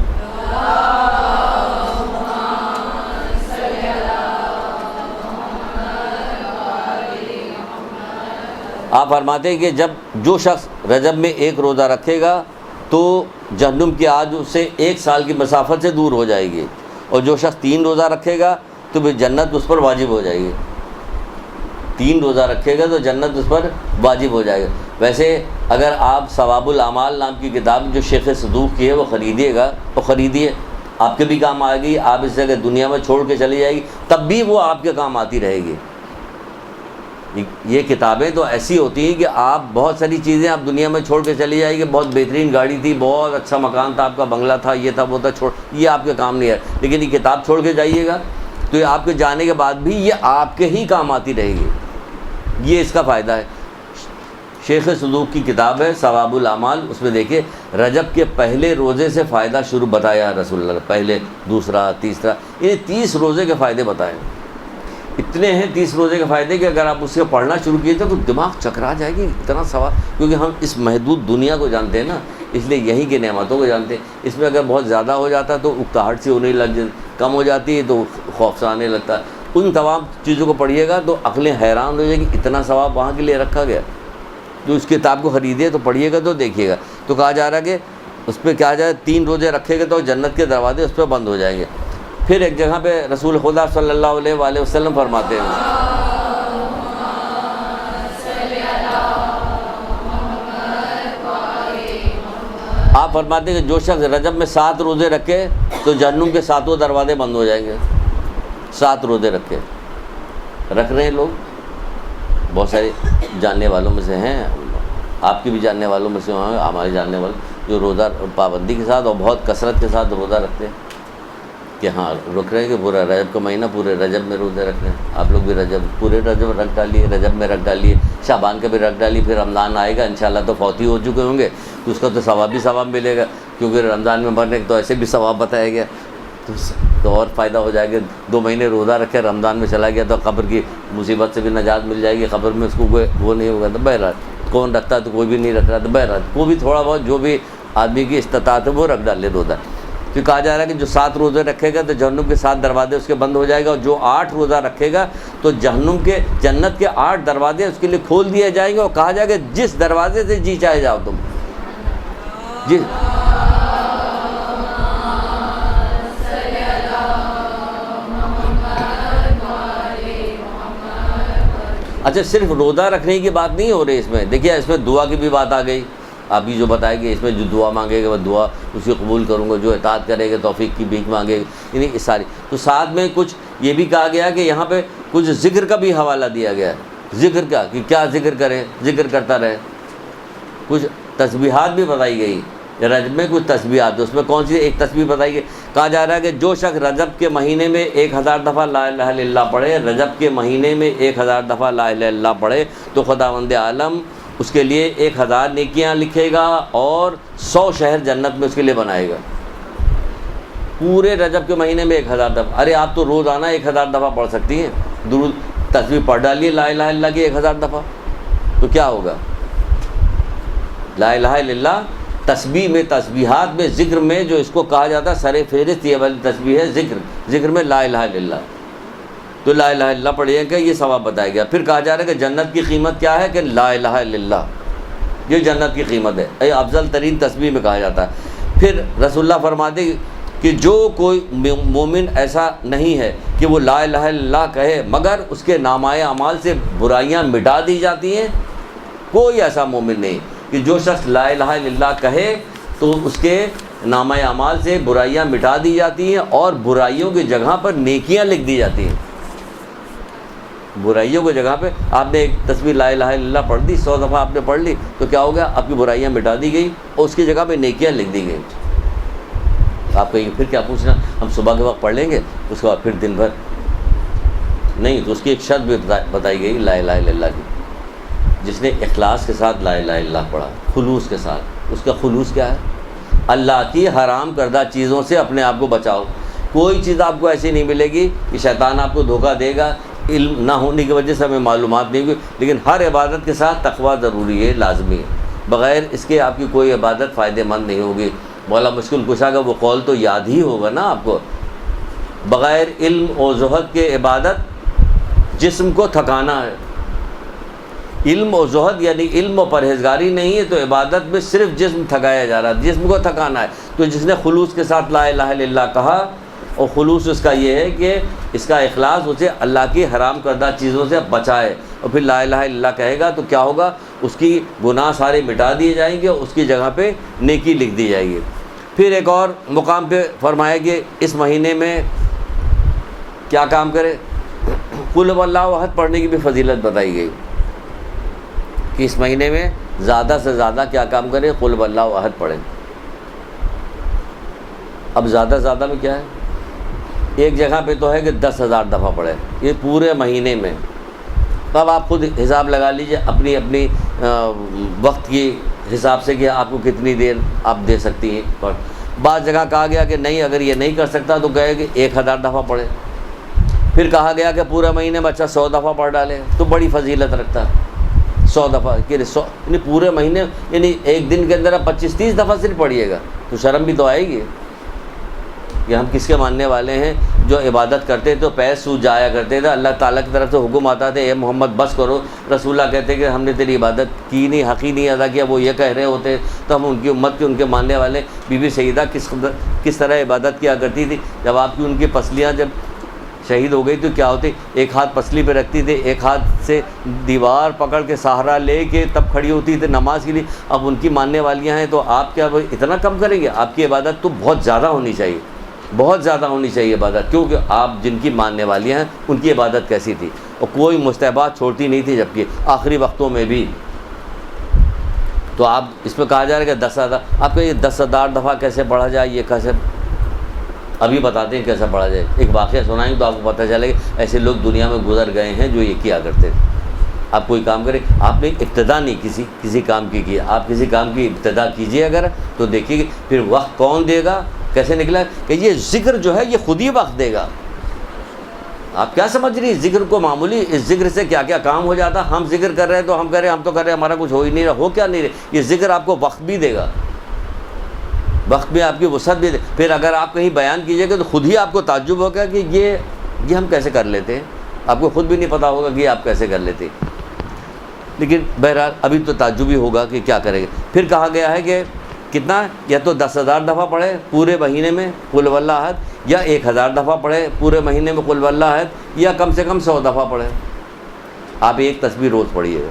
آپ فرماتے ہیں کہ جب جو شخص رجب میں ایک روزہ رکھے گا تو جہنم کی آگ اس سے 1 سال کی مسافت سے دور ہو جائے گی، اور جو شخص 3 روزہ رکھے گا تو پھر جنت اس پر واجب ہو جائے گی۔ 3 روزہ رکھے گا تو جنت اس پر واجب ہو جائے گا۔ ویسے اگر آپ ثواب الاعمال نام کی کتاب جو شیخ صدوق کی ہے وہ خریدیے گا، تو خریدیے، آپ کے بھی کام آئے گی، آپ اس جگہ دنیا میں چھوڑ کے چلی جائے گی تب بھی وہ آپ کے کام آتی رہے گی۔ یہ کتابیں تو ایسی ہوتی ہیں کہ آپ بہت ساری چیزیں آپ دنیا میں چھوڑ کے چلی جائے گی، بہت بہترین گاڑی تھی، بہت اچھا مکان تھا، آپ کا بنگلہ تھا، یہ تھا وہ تھا، یہ آپ کے کام نہیں ہے، لیکن یہ کتاب چھوڑ کے جائیے گا تو یہ آپ کے جانے کے بعد بھی یہ آپ کے ہی کام آتی رہے گی۔ یہ اس کا فائدہ ہے۔ شیخ صدوق کی کتاب ہے ثواب الاعمال، اس میں دیکھیں رجب کے پہلے روزے سے فائدہ شروع بتایا رسول اللہ، پہلے، دوسرا، تیسرا، یہ 30 روزے کے فائدے بتائے، اتنے ہیں 30 روزے کے فائدے کہ اگر آپ اس سے پڑھنا شروع کیے تو دماغ چکرا جائے گی، اتنا ثواب، کیونکہ ہم اس محدود دنیا کو جانتے ہیں نا، اس لیے یہیں کی نعمتوں کو جانتے ہیں۔ اس میں اگر بہت زیادہ ہو جاتا ہے تو اکتاہٹ سے ہونے لگ جاتی، کم ہو جاتی ہے تو خوف سے آنے لگتا ہے۔ ان تمام چیزوں کو پڑھیے گا تو عقلیں حیران ہو جائیں گی، اتنا ثواب وہاں کے لیے رکھا گیا۔ جو اس کتاب کو خریدیے تو پڑھیے گا تو دیکھیے گا، تو کہا جا رہا ہے کہ اس پہ کہا جائے 3 روزے رکھے گا تو جنت کے دروازے اس پہ بند ہو جائیں گے۔ پھر ایک جگہ پہ رسول خدا صلی اللہ علیہ وآلہ وسلم فرماتے ہیں، آپ فرماتے ہیں کہ جو شخص رجب میں 7 روزے رکھے تو جہنم کے 7 دروازے بند ہو جائیں گے۔ 7 روزے رکھے، رکھ رہے ہیں لوگ، بہت سارے جاننے والوں میں سے ہیں، آپ کی بھی جاننے والوں میں سے ہیں، ہمارے جاننے والے جو روزہ پابندی کے ساتھ اور بہت کثرت کے ساتھ روزہ رکھتے ہیں کہ ہاں رک رہے ہیں کہ پورا رجب کا مہینہ پورے رجب میں روزے رکھ رہے ہیں۔ آپ لوگ بھی رجب پورے رجب رکھ ڈالیے، رجب میں رکھ ڈالیے، شعبان کا بھی رکھ ڈالیے، پھر رمضان آئے گا انشاءاللہ تو فوتی ہو چکے ہوں گے تو اس کا تو ثواب بھی ثواب ملے گا، کیونکہ رمضان میں مرنے تو ایسے بھی ثواب بتایا گیا، تو اور فائدہ ہو جائے گا۔ 2 مہینے روزہ رکھے، رمضان میں چلا گیا تو قبر کی مصیبت سے بھی نجات مل جائے گی، قبر میں اس کو کوئی وہ نہیں ہوگا۔ تو بہرحال کون رکھتا ہے تو کوئی بھی نہیں رکھ رہا، تو بہرحال وہ بھی تھوڑا بہت جو بھی آدمی کی استطاعت ہے وہ رکھ ڈالے روزہ۔ تو کہا جا رہا ہے کہ جو 7 روزے رکھے گا تو جہنم کے 7 دروازے اس کے بند ہو جائے گا، اور جو 8 روزہ رکھے گا تو جنت کے 8 دروازے اس کے لیے کھول دیے جائیں گے، اور کہا جائے گا جس دروازے سے جی چاہے جاؤ تم، جی۔ اچھا، صرف روزہ رکھنے کی بات نہیں ہو رہی اس میں، دیکھیے اس میں دعا کی بھی بات آ گئی، ابھی جو بتائے کہ اس میں جو دعا مانگے گا وہ دعا اسی قبول کروں گا، جو اطاعت کرے گا توفیق کی بھیک مانگے گا، یعنی اس ساری۔ تو ساتھ میں کچھ یہ بھی کہا گیا کہ یہاں پہ کچھ ذکر کا بھی حوالہ دیا گیا ہے، ذکر کا کہ کیا ذکر کرے، ذکر کرتا رہے۔ کچھ تسبیحات بھی بتائی گئی رجب میں، کچھ تسبیحات، اس میں کون سی ایک تسبیح بتائی گئی، کہا جا رہا ہے کہ جو شخص رجب کے مہینے میں 1000 دفعہ لا الہ الا اللہ پڑھے، رجب کے مہینے میں 1000 دفعہ لا الہ الا اللہ پڑھے تو خداوند عالم اس کے لیے 1000 نیکیاں لکھے گا اور 100 شہر جنت میں اس کے لیے بنائے گا، پورے رجب کے مہینے میں 1000 دفعہ۔ ارے آپ تو روزانہ 1000 دفعہ پڑھ سکتی ہیں، درود تسبیح پڑھ ڈالیے لا الہ الا اللہ کی 1000 دفعہ، تو کیا ہوگا؟ لا الہ الا اللہ تسبیح میں، تسبیحات میں، ذکر میں جو اس کو کہا جاتا ہے سر فہرست یہ والی تسبیح ہے ذکر، ذکر میں لا الہ الا اللہ، تو لا الہ الا اللہ پڑھیے کہ یہ ثواب بتایا گیا۔ پھر کہا جا رہا ہے کہ جنت کی قیمت کیا ہے، کہ لا الہ الا اللہ، یہ جنت کی قیمت ہے، یہ افضل ترین تسبیح میں کہا جاتا ہے۔ پھر رسول اللہ فرماتے کہ جو کوئی مومن ایسا نہیں ہے کہ وہ لا الہ الا اللہ کہے مگر اس کے نامۂ اعمال سے برائیاں مٹا دی جاتی ہیں، کوئی ایسا مومن نہیں کہ جو شخص لا الہ الا اللہ کہے تو اس کے نامۂ اعمال سے برائیاں مٹا دی جاتی ہیں اور برائیوں کی جگہ پر نیکیاں لکھ دی جاتی ہیں۔ برائیوں کی جگہ پہ آپ نے ایک تسبیح لا الہ الا اللہ پڑھ دی، 100 دفعہ آپ نے پڑھ لی تو کیا ہو گیا، آپ کی برائیاں مٹا دی گئی اور اس کی جگہ پہ نیکیاں لکھ دی گئی۔ آپ کہیں پھر کیا پوچھنا، ہم صبح کے وقت پڑھ لیں گے اس کے بعد پھر دن بھر نہیں، تو اس کی ایک شرط بھی بتائی گئی لا الہ الا اللہ کی، جس نے اخلاص کے ساتھ لا الہ الا اللہ پڑھا، خلوص کے ساتھ۔ اس کا خلوص کیا ہے، اللہ کی حرام کردہ چیزوں سے اپنے آپ کو بچاؤ۔ کوئی چیز آپ کو ایسی نہیں ملے گی کہ شیطان آپ کو دھوکہ دے گا، علم نہ ہونے کی وجہ سے ہمیں معلومات نہیں ہوئی، لیکن ہر عبادت کے ساتھ تقویٰ ضروری ہے، لازمی ہے، بغیر اس کے آپ کی کوئی عبادت فائدہ مند نہیں ہوگی۔ مولا مشکل کشا کا وہ قول تو یاد ہی ہوگا نا آپ کو، بغیر علم و زہد کے عبادت جسم کو تھکانا ہے، علم و زہد یعنی علم و پرہیزگاری نہیں ہے تو عبادت میں صرف جسم تھکایا جا رہا ہے، جسم کو تھکانا ہے۔ تو جس نے خلوص کے ساتھ لا الہ الا اللہ کہا، اور خلوص اس کا یہ ہے کہ اس کا اخلاص اسے اللہ کی حرام کردہ چیزوں سے بچائے، اور پھر لا الہ الا اللہ کہے گا تو کیا ہوگا، اس کی گناہ سارے مٹا دیے جائیں گے، اس کی جگہ پہ نیکی لکھ دی جائے گی۔ پھر ایک اور مقام پہ فرمایا کہ اس مہینے میں کیا کام کرے، قل هو اللہ احد پڑھنے کی بھی فضیلت بتائی گئی کہ اس مہینے میں زیادہ سے زیادہ کیا کام کرے، قل هو اللہ احد پڑھیں۔ اب زیادہ زیادہ میں کیا ہے، ایک جگہ پہ تو ہے کہ 10,000 دفعہ پڑھے یہ پورے مہینے میں۔ اب آپ خود حساب لگا لیجئے اپنی اپنی وقت کی حساب سے کہ آپ کو کتنی دیر آپ دے سکتی ہیں۔ بعض جگہ کہا گیا کہ نہیں، اگر یہ نہیں کر سکتا تو کہے کہ 1,000 دفعہ پڑھے۔ پھر کہا گیا کہ پورے مہینے میں اچھا 100 دفعہ پڑھ ڈالے تو بڑی فضیلت رکھتا ہے 100 دفعہ، کہ 100 یعنی پورے مہینے، یعنی ایک دن کے اندر آپ 25-30 دفعہ صرف پڑھیے گا تو شرم بھی تو آئے گی کہ ہم کس کے ماننے والے ہیں، جو عبادت کرتے تو پیر سوج جایا کرتے تھے، اللہ تعالیٰ کی طرف سے حکم آتا تھا اے محمد بس کرو، رسول اللہ کہتے کہ ہم نے تیری عبادت کی نہیں، حق ہی نہیں ادا کیا، وہ یہ کہہ رہے ہوتے تو ہم ان کی امت کے ان کے ماننے والے۔ بی بی سیدہ کس طرح عبادت کیا کرتی تھی، جب آپ کی ان کی پسلیاں جب شہید ہو گئی تو کیا ہوتی، ایک ہاتھ پسلی پہ رکھتی تھی، ایک ہاتھ سے دیوار پکڑ کے سہارا لے کے تب کھڑی ہوتی تھی نماز کے لیے۔ اب ان کی ماننے والیاں ہیں تو آپ کیا اتنا کم کریں گے؟ آپ کی عبادت تو بہت زیادہ ہونی چاہیے، بہت زیادہ ہونی چاہیے عبادت، کیونکہ آپ جن کی ماننے والیاں ہیں ان کی عبادت کیسی تھی، اور کوئی مستحبات چھوڑتی نہیں تھی، جبکہ آخری وقتوں میں بھی۔ تو آپ اس میں کہا جا رہا ہے کہ 10,000، آپ کو یہ 10,000 دفعہ کیسے پڑھا جائے، یہ کیسے ابھی بتاتے ہیں کیسا پڑھا جائے۔ ایک واقعہ سنائیں تو آپ کو پتہ چلے گا ایسے لوگ دنیا میں گزر گئے ہیں جو یہ کیا کرتے تھے۔ آپ کوئی کام کریں، آپ نے ابتدا نہیں کسی کام کی آپ کسی کام کی ابتدا کیجئے اگر، تو دیکھیے کہ پھر وقت کون دے گا، کیسے نکلا کہ یہ ذکر جو ہے یہ خود ہی وقت دے گا۔ آپ کیا سمجھ رہی ذکر کو معمولی، اس ذکر سے کیا کیا کام ہو جاتا۔ ہم ذکر کر رہے ہیں تو ہم کہہ رہے ہیں ہم تو کر رہے ہیں، ہمارا کچھ ہو ہی نہیں رہا، ہو کیا نہیں رہا، یہ ذکر آپ کو وقت بھی دے گا، وقت میں آپ کی وسعت بھی دے۔ پھر اگر آپ کہیں بیان کیجئے گا تو خود ہی آپ کو تعجب ہوگا کہ یہ ہم کیسے کر لیتے ہیں، آپ کو خود بھی نہیں پتا ہوگا کہ یہ آپ کیسے کر لیتے۔ لیکن بہرحال ابھی تو تعجب ہی ہوگا کہ کیا کرے گا۔ پھر کہا گیا ہے کہ کتنا، یا تو 10,000 دفعہ پڑھے پورے مہینے میں قل هو اللہ احد، یا 1,000 دفعہ پڑھے پورے مہینے میں قل هو اللہ احد، یا کم سے کم 100 دفعہ پڑھے۔ آپ ایک تسبیح روز پڑھیے گا،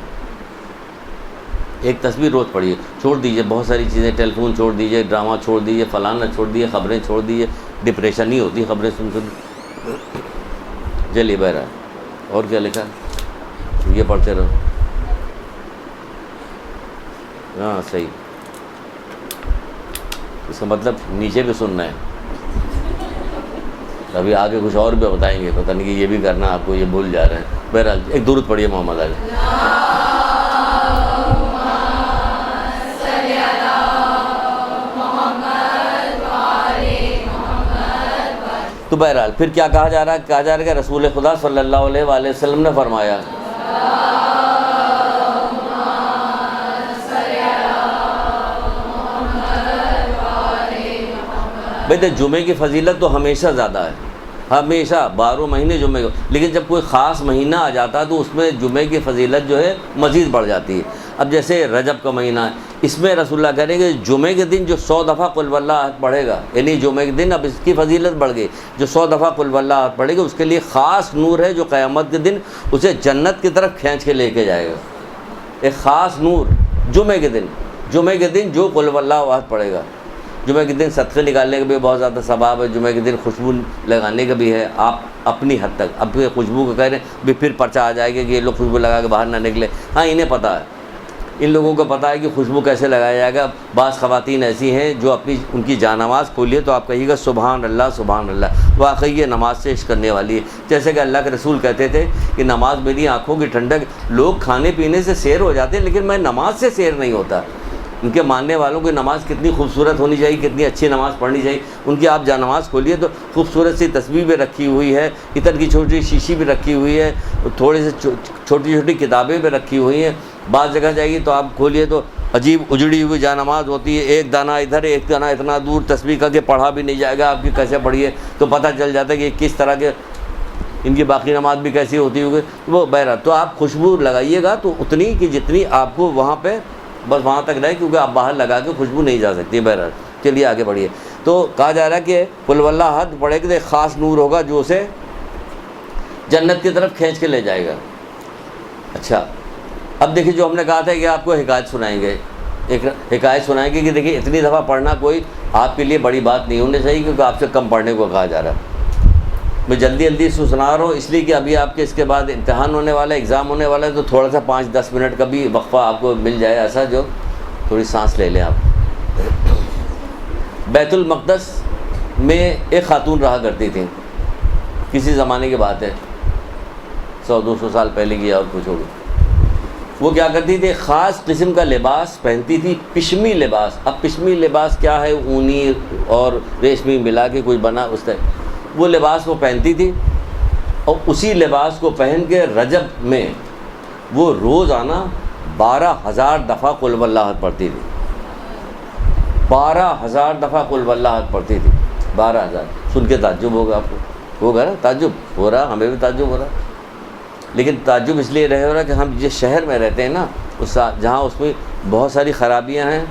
ایک تسبیح روز پڑھیے، چھوڑ دیجئے بہت ساری چیزیں، ٹیلی فون چھوڑ دیجئے، ڈرامہ چھوڑ دیجئے، فلانا چھوڑ دیجئے، خبریں چھوڑ دیجئے، ڈپریشن نہیں ہوتی خبریں سن چلیے بہرحال اور کیا لکھا، یہ پڑھتے رہو۔ ہاں صحیح، اس کا مطلب نیچے بھی سننا ہے، ابھی آگے کچھ اور بھی بتائیں گے، پتہ نہیں کہ یہ بھی کرنا، آپ کو یہ بھول جا رہے ہیں۔ بہرحال ایک درود پڑھیے محمد علی۔ تو بہرحال پھر کیا کہا جا رہا ہے، کہا جا رہا ہے کہ رسول خدا صلی اللہ علیہ وآلہ وسلم نے فرمایا بھائی جمعے کی فضیلت تو ہمیشہ زیادہ ہے، ہمیشہ 12 مہینے جمعے کو، لیکن جب کوئی خاص مہینہ آ جاتا ہے تو اس میں جمعے کی فضیلت جو ہے مزید بڑھ جاتی ہے۔ اب جیسے رجب کا مہینہ ہے، اس میں رسول اللہ کہہ رہے ہیں کہ جمعے کے دن جو 100 دفعہ قل هو اللہ احد پڑھے گا، یعنی جمعے کے دن اب اس کی فضیلت بڑھ گئی، جو 100 دفعہ قل هو اللہ احد پڑھے گا اس کے لیے خاص نور ہے جو قیامت کے دن اسے جنت کی طرف کھینچ کے لے کے جائے گا۔ ایک خاص نور جمعے کے دن جو قل هو اللہ احد پڑھے گا۔ جمعے کے دن صدقے نکالنے کا بھی بہت زیادہ ثواب ہے، جمعے کے دن خوشبو لگانے کا بھی ہے۔ آپ اپنی حد تک اب خوشبو کا کہہ رہے ہیں بھی پھر پرچہ آ جائے گا کہ یہ لوگ خوشبو لگا کے باہر نہ نکلے، ہاں انہیں پتہ ہے، ان لوگوں کو پتہ ہے کہ خوشبو کیسے لگایا جائے گا۔ بعض خواتین ایسی ہیں جو ان کی جانماز کھولیے تو آپ کہیے گا سبحان اللہ سبحان اللہ، واقعی یہ نماز سے عشق کرنے والی ہے۔ جیسے کہ اللہ کے رسول کہتے تھے کہ نماز میری آنکھوں کی ٹھنڈک، لوگ کھانے پینے سے سیر ہو جاتے ہیں لیکن میں نماز سے سیر نہیں ہوتا۔ ان کے ماننے والوں کی نماز کتنی خوبصورت ہونی چاہیے، کتنی اچھی نماز پڑھنی چاہیے۔ ان کی آپ جانماز کھولیے تو خوبصورت سی تصویر بھی رکھی ہوئی ہے، عطر کی چھوٹی شیشی بھی رکھی ہوئی ہے، تھوڑے سے چھوٹی چھوٹی کتابیں بھی رکھی ہوئی ہیں۔ بعض جگہ جائیے تو آپ کھولیے تو عجیب اجڑی ہوئی جانماز ہوتی ہے، ایک دانہ ادھر ایک دانہ اتنا دور، تصویر کا کہ پڑھا بھی نہیں جائے گا، آپ کی کیسے پڑھیے تو پتہ چل جاتا ہے کہ کس طرح کے ان کی باقی نماز بھی کیسی ہوتی ہوگی وہ بہرحال. تو آپ خوشبو لگائیے گا تو اتنی کہ جتنی آپ کو وہاں پہ بس وہاں تک رہے, کیونکہ آپ باہر لگا کے خوشبو نہیں جا سکتی. بہرحال چلیے آگے بڑھیے. تو کہا جا رہا ہے کہ قل واللہ احد پڑھے کہ ایک خاص نور ہوگا جو اسے جنت کی طرف کھینچ کے لے جائے گا. اچھا اب دیکھیے جو ہم نے کہا تھا کہ آپ کو حکایت سنائیں گے, ایک حکایت سنائیں گے کہ دیکھیے اتنی دفعہ پڑھنا کوئی آپ کے لیے بڑی بات نہیں ہونی چاہیے, کیونکہ آپ سے کم پڑھنے کو کہا جا رہا ہے. میں جلدی جلدی اس کو سنا رہا ہوں اس لیے کہ ابھی آپ کے اس کے بعد امتحان ہونے والا ہے, ایگزام ہونے والا ہے, تو تھوڑا سا 5-10 منٹ کا بھی وقفہ آپ کو مل جائے ایسا جو تھوڑی سانس لے لیں آپ. بیت المقدس میں ایک خاتون رہا کرتی تھیں, کسی زمانے کی بات ہے, 100-200 سال پہلے کی اور کچھ ہوگی. وہ کیا کرتی تھی, خاص قسم کا لباس پہنتی تھی, پشمی لباس. اب پشمی لباس کیا ہے, اونی اور ریشمی ملا کے کوئی بنا اس طرح وہ لباس وہ پہنتی تھی, اور اسی لباس کو پہن کے رجب میں وہ روزانہ 12,000 دفعہ قل واللہ احد پڑھتی تھی. 12,000 دفعہ قل واللہ احد پڑھتی تھی. 12,000 سن کے تعجب ہوگا آپ کو, ہوگا نا تعجب ہو رہا, ہمیں بھی تعجب ہو رہا. لیکن تعجب اس لیے رہے ہو رہا کہ ہم جس شہر میں رہتے ہیں نا اس جہاں اس میں بہت ساری خرابیاں ہیں.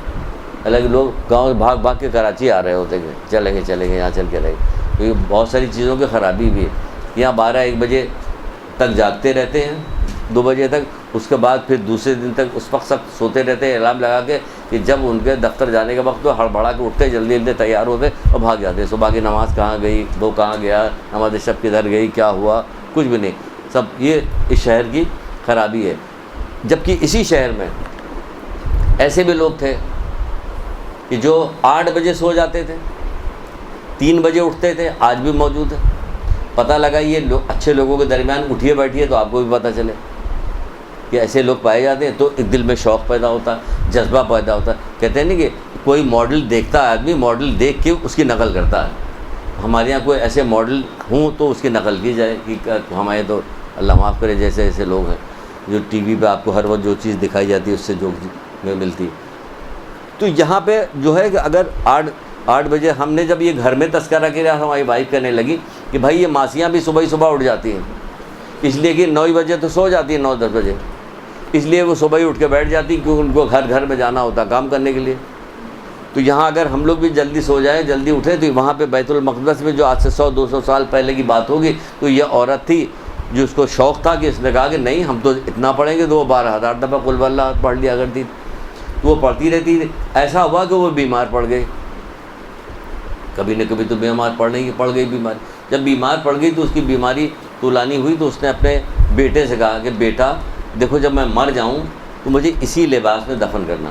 الگ لوگ گاؤں بھاگ بھاگ کے کراچی آ رہے ہوتے ہیں, چلیں گے یہاں چل کے رہے, کیونکہ بہت ساری چیزوں کی خرابی بھی ہے. یہاں 12-1 بجے تک جاگتے رہتے ہیں, 2 بجے تک, اس کے بعد پھر دوسرے دن تک اس وقت سخت سوتے رہتے ہیں الارم لگا کے کہ جب ان کے دفتر جانے کا وقت تو ہڑبڑا کے اٹھتے, جلدی جلدی تیار ہوتے اور بھاگ جاتے. صبح کی نماز کہاں گئی, وہ کہاں گیا, نماز شب کدھر گئی, کیا ہوا, کچھ بھی نہیں. سب یہ اس شہر کی خرابی ہے. جبکہ اسی شہر میں ایسے بھی لوگ تھے کہ جو 8 بجے سو جاتے تھے, 3 بجے اٹھتے تھے, آج بھی موجود ہے. پتہ لگا یہ اچھے لوگوں کے درمیان اٹھیے بیٹھیے تو آپ کو بھی پتہ چلے کہ ایسے لوگ پائے جاتے ہیں, تو ایک دل میں شوق پیدا ہوتا ہے, جذبہ پیدا ہوتا ہے. کہتے ہیں نا کہ کوئی ماڈل دیکھتا ہے آدمی, ماڈل دیکھ کے اس کی نقل کرتا ہے. ہمارے یہاں کوئی ایسے ماڈل ہوں تو اس کی نقل کی جائے کہ ہمارے تو اللہ معاف کرے جیسے ایسے لوگ ہیں جو ٹی وی پہ آپ کو ہر وقت جو چیز دکھائی جاتی ہے اس سے جو ملتی. تو یہاں پہ جو ہے کہ اگر 8 بجے ہم نے جب یہ گھر میں تذکرہ کیا, ہماری وائف کہنے لگی کہ بھائی یہ ماسیاں بھی صبح اٹھ جاتی ہیں, اس لیے کہ 9 بجے تو سو جاتی ہیں, 9-10 بجے, اس لیے وہ صبح ہی اٹھ کے بیٹھ جاتی کیونکہ ان کو گھر میں جانا ہوتا کام کرنے کے لیے. تو یہاں اگر ہم لوگ بھی جلدی سو جائیں, جلدی اٹھیں, تو وہاں پہ بیت المقدس میں جو آج سے 100-200 سال پہلے کی بات ہوگی, تو یہ عورت تھی جو اس کو شوق تھا کہ اس نے کہا کہ نہیں ہم تو اتنا پڑھیں گے, تو وہ 12,000 دفعہ قل واللہ احد پڑھ لیا کرتی تھی. تو وہ پڑھتی رہتی تھی. ایسا ہوا کہ وہ بیمار پڑ گئی, کبھی نہ کبھی تو بیمار پڑ گئی بیماری. جب بیمار پڑ گئی تو اس کی بیماری طولانی ہوئی, تو اس نے اپنے بیٹے سے کہا کہ بیٹا دیکھو جب میں مر جاؤں تو مجھے اسی لباس میں دفن کرنا.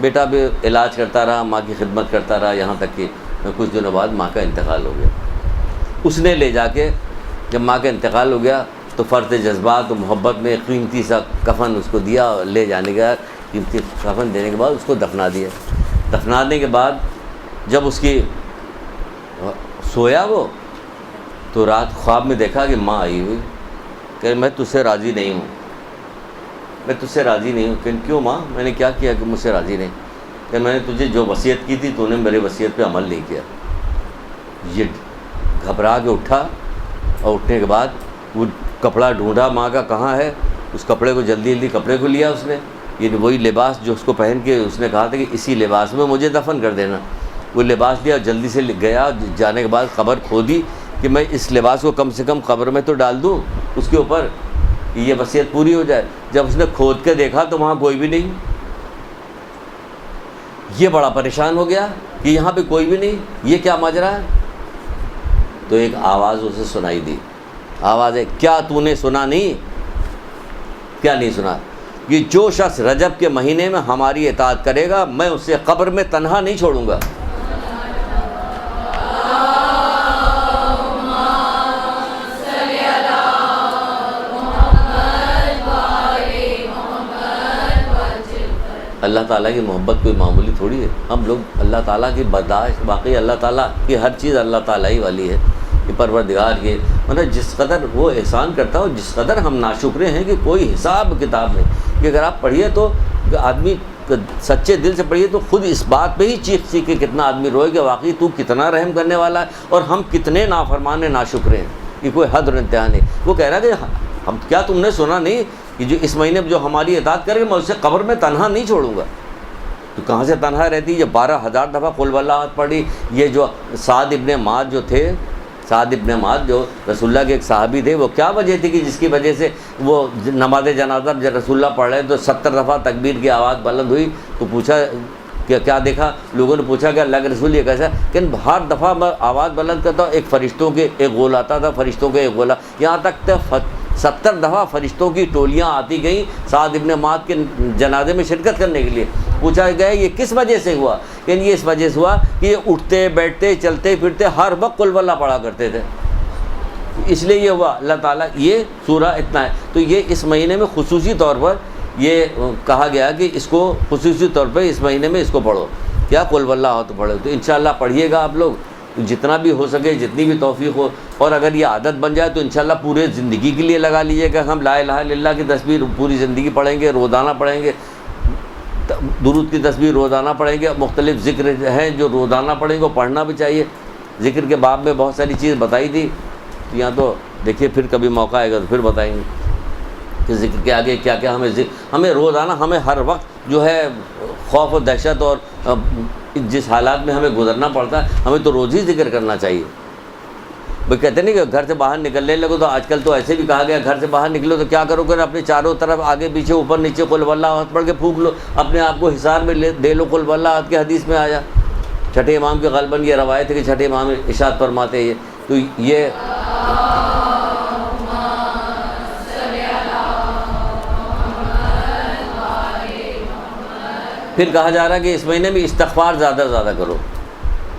بیٹا بھی علاج کرتا رہا, ماں کی خدمت کرتا رہا, یہاں تک کہ کچھ دنوں بعد ماں کا انتقال ہو گیا. اس نے لے جا کے جب ماں کا انتقال ہو گیا تو فرط جذبات و محبت میں قیمتی سا کفن اس کو دیا, لے جانے کا قیمتی کفن دینے کے بعد اس کو دفنا دیا. دفنانے کے بعد جب اس کی سویا وہ, تو رات خواب میں دیکھا کہ ماں آئی ہوئی کہ میں تجھ سے راضی نہیں ہوں, میں تجھ سے راضی نہیں ہوں. کہ کیوں ماں, میں نے کیا کیا کہ مجھ سے راضی نہیں؟ کہ میں نے تجھے جو وصیت کی تھی تو نے میرے وصیت پہ عمل نہیں کیا. یہ گھبرا کے اٹھا, اور اٹھنے کے بعد وہ کپڑا ڈھونڈا ماں کا کہاں ہے, اس کپڑے کو جلدی کپڑے کو لیا اس نے, یہ وہی لباس جو اس کو پہن کے اس نے کہا تھا کہ اسی لباس میں مجھے دفن کر دینا. وہ لباس لیا, جلدی سے گیا, جانے کے بعد قبر کھودی کہ میں اس لباس کو کم سے کم قبر میں تو ڈال دوں اس کے اوپر, یہ وصیت پوری ہو جائے. جب اس نے کھود کے دیکھا تو وہاں کوئی بھی نہیں. یہ بڑا پریشان ہو گیا کہ یہاں پہ کوئی بھی نہیں, یہ کیا ماجرا ہے. تو ایک آواز اسے سنائی دی, آواز ہے, کیا تو نے سنا نہیں, کیا نہیں سنا, کہ جو شخص رجب کے مہینے میں ہماری اطاعت کرے گا میں اسے قبر میں تنہا نہیں چھوڑوں گا. اللہ تعالیٰ کی محبت کوئی معمولی تھوڑی ہے. ہم لوگ اللہ تعالیٰ کی برداشت, باقی اللہ تعالیٰ کی ہر چیز اللہ تعالیٰ ہی والی ہے. یہ پروردگار کے مطلب جس قدر وہ احسان کرتا ہو, جس قدر ہم ناشکرے ہیں کہ کوئی حساب کتاب نہیں. کہ اگر آپ پڑھیے تو آدمی سچے دل سے پڑھیے تو خود اس بات پہ ہی چیخ کے کتنا آدمی روئے کہ واقعی تو کتنا رحم کرنے والا ہے اور ہم کتنے نافرمان ناشکرے ہیں. یہ کوئی حد اور انتہا نہیں. وہ کہہ رہا کہ ہم کیا تم نے سنا نہیں کہ جو اس مہینے میں جو ہماری اطاعت کرے گا میں اسے قبر میں تنہا نہیں چھوڑوں گا. تو کہاں سے تنہا رہتی؟ یہ 12,000 دفعہ قل واللہ احد پڑھی. یہ جو سعد ابن معاذ جو تھے، سعد ابن معاذ جو رسول اللہ کے ایک صحابی تھے، وہ کیا وجہ تھی کہ جس کی وجہ سے وہ نماز جنازہ جب رسول اللہ پڑھ رہے تو 70 دفعہ تکبیر کی آواز بلند ہوئی؟ تو پوچھا کہ کیا دیکھا؟ لوگوں نے پوچھا کہ اللہ کے رسول یہ کیسا؟ کہ ہر دفعہ میں آواز بلند کرتا ہوں ایک فرشتوں کے ایک غول آتا تھا، فرشتوں کے ایک غولہ، یہاں تک 70 دفعہ فرشتوں کی ٹولیاں آتی گئیں سعد ابن معاذ کے جنازے میں شرکت کرنے کے لیے. پوچھا گیا یہ کس وجہ سے ہوا؟ یعنی یہ اس وجہ سے ہوا کہ یہ اٹھتے بیٹھتے چلتے پھرتے ہر وقت قل واللہ پڑھا کرتے تھے، اس لیے یہ ہوا. اللہ تعالیٰ یہ سورہ اتنا ہے. تو یہ اس مہینے میں خصوصی طور پر یہ کہا گیا کہ اس کو خصوصی طور پہ اس مہینے میں اس کو پڑھو. کیا قل واللہ ہو تو پڑھو. تو انشاءاللہ پڑھیے گا آپ لوگ جتنا بھی ہو سکے، جتنی بھی توفیق ہو. اور اگر یہ عادت بن جائے تو انشاءاللہ پورے زندگی کے لیے لگا لیجیے گا. ہم لا الہ الا اللہ کی تسبیح پوری زندگی پڑھیں گے، روزانہ پڑھیں گے. درود کی تسبیح روزانہ پڑھیں گے. مختلف ذکر ہیں جو روزانہ پڑھیں گے، وہ پڑھنا بھی چاہیے. ذکر کے باب میں بہت ساری چیز بتائی تھی، یہاں تو دیکھیے پھر کبھی موقع آئے گا تو پھر بتائیں گے کہ ذکر کے آگے کیا کیا ہمیں روزانہ ہمیں ہر وقت جو ہے خوف و دہشت اور جس حالات میں ہمیں گزرنا پڑتا ہے ہمیں تو روز ہی ذکر کرنا چاہیے. وہ کہتے نہیں کہ گھر سے باہر نکلنے لگو تو آج کل تو ایسے بھی کہا گیا گھر سے باہر نکلو تو کیا کرو کہ اپنے چاروں طرف آگے پیچھے اوپر نیچے قل واللہ احد پڑھ کے پھونک لو، اپنے آپ کو حصار میں دے لو. قل واللہ احد کے حدیث میں آیا. چھٹے امام کے غالباً یہ روایت ہے کہ چھٹے امام ارشاد فرماتے ہیں. تو یہ پھر کہا جا رہا ہے کہ اس مہینے میں استغفار زیادہ سے زیادہ کرو.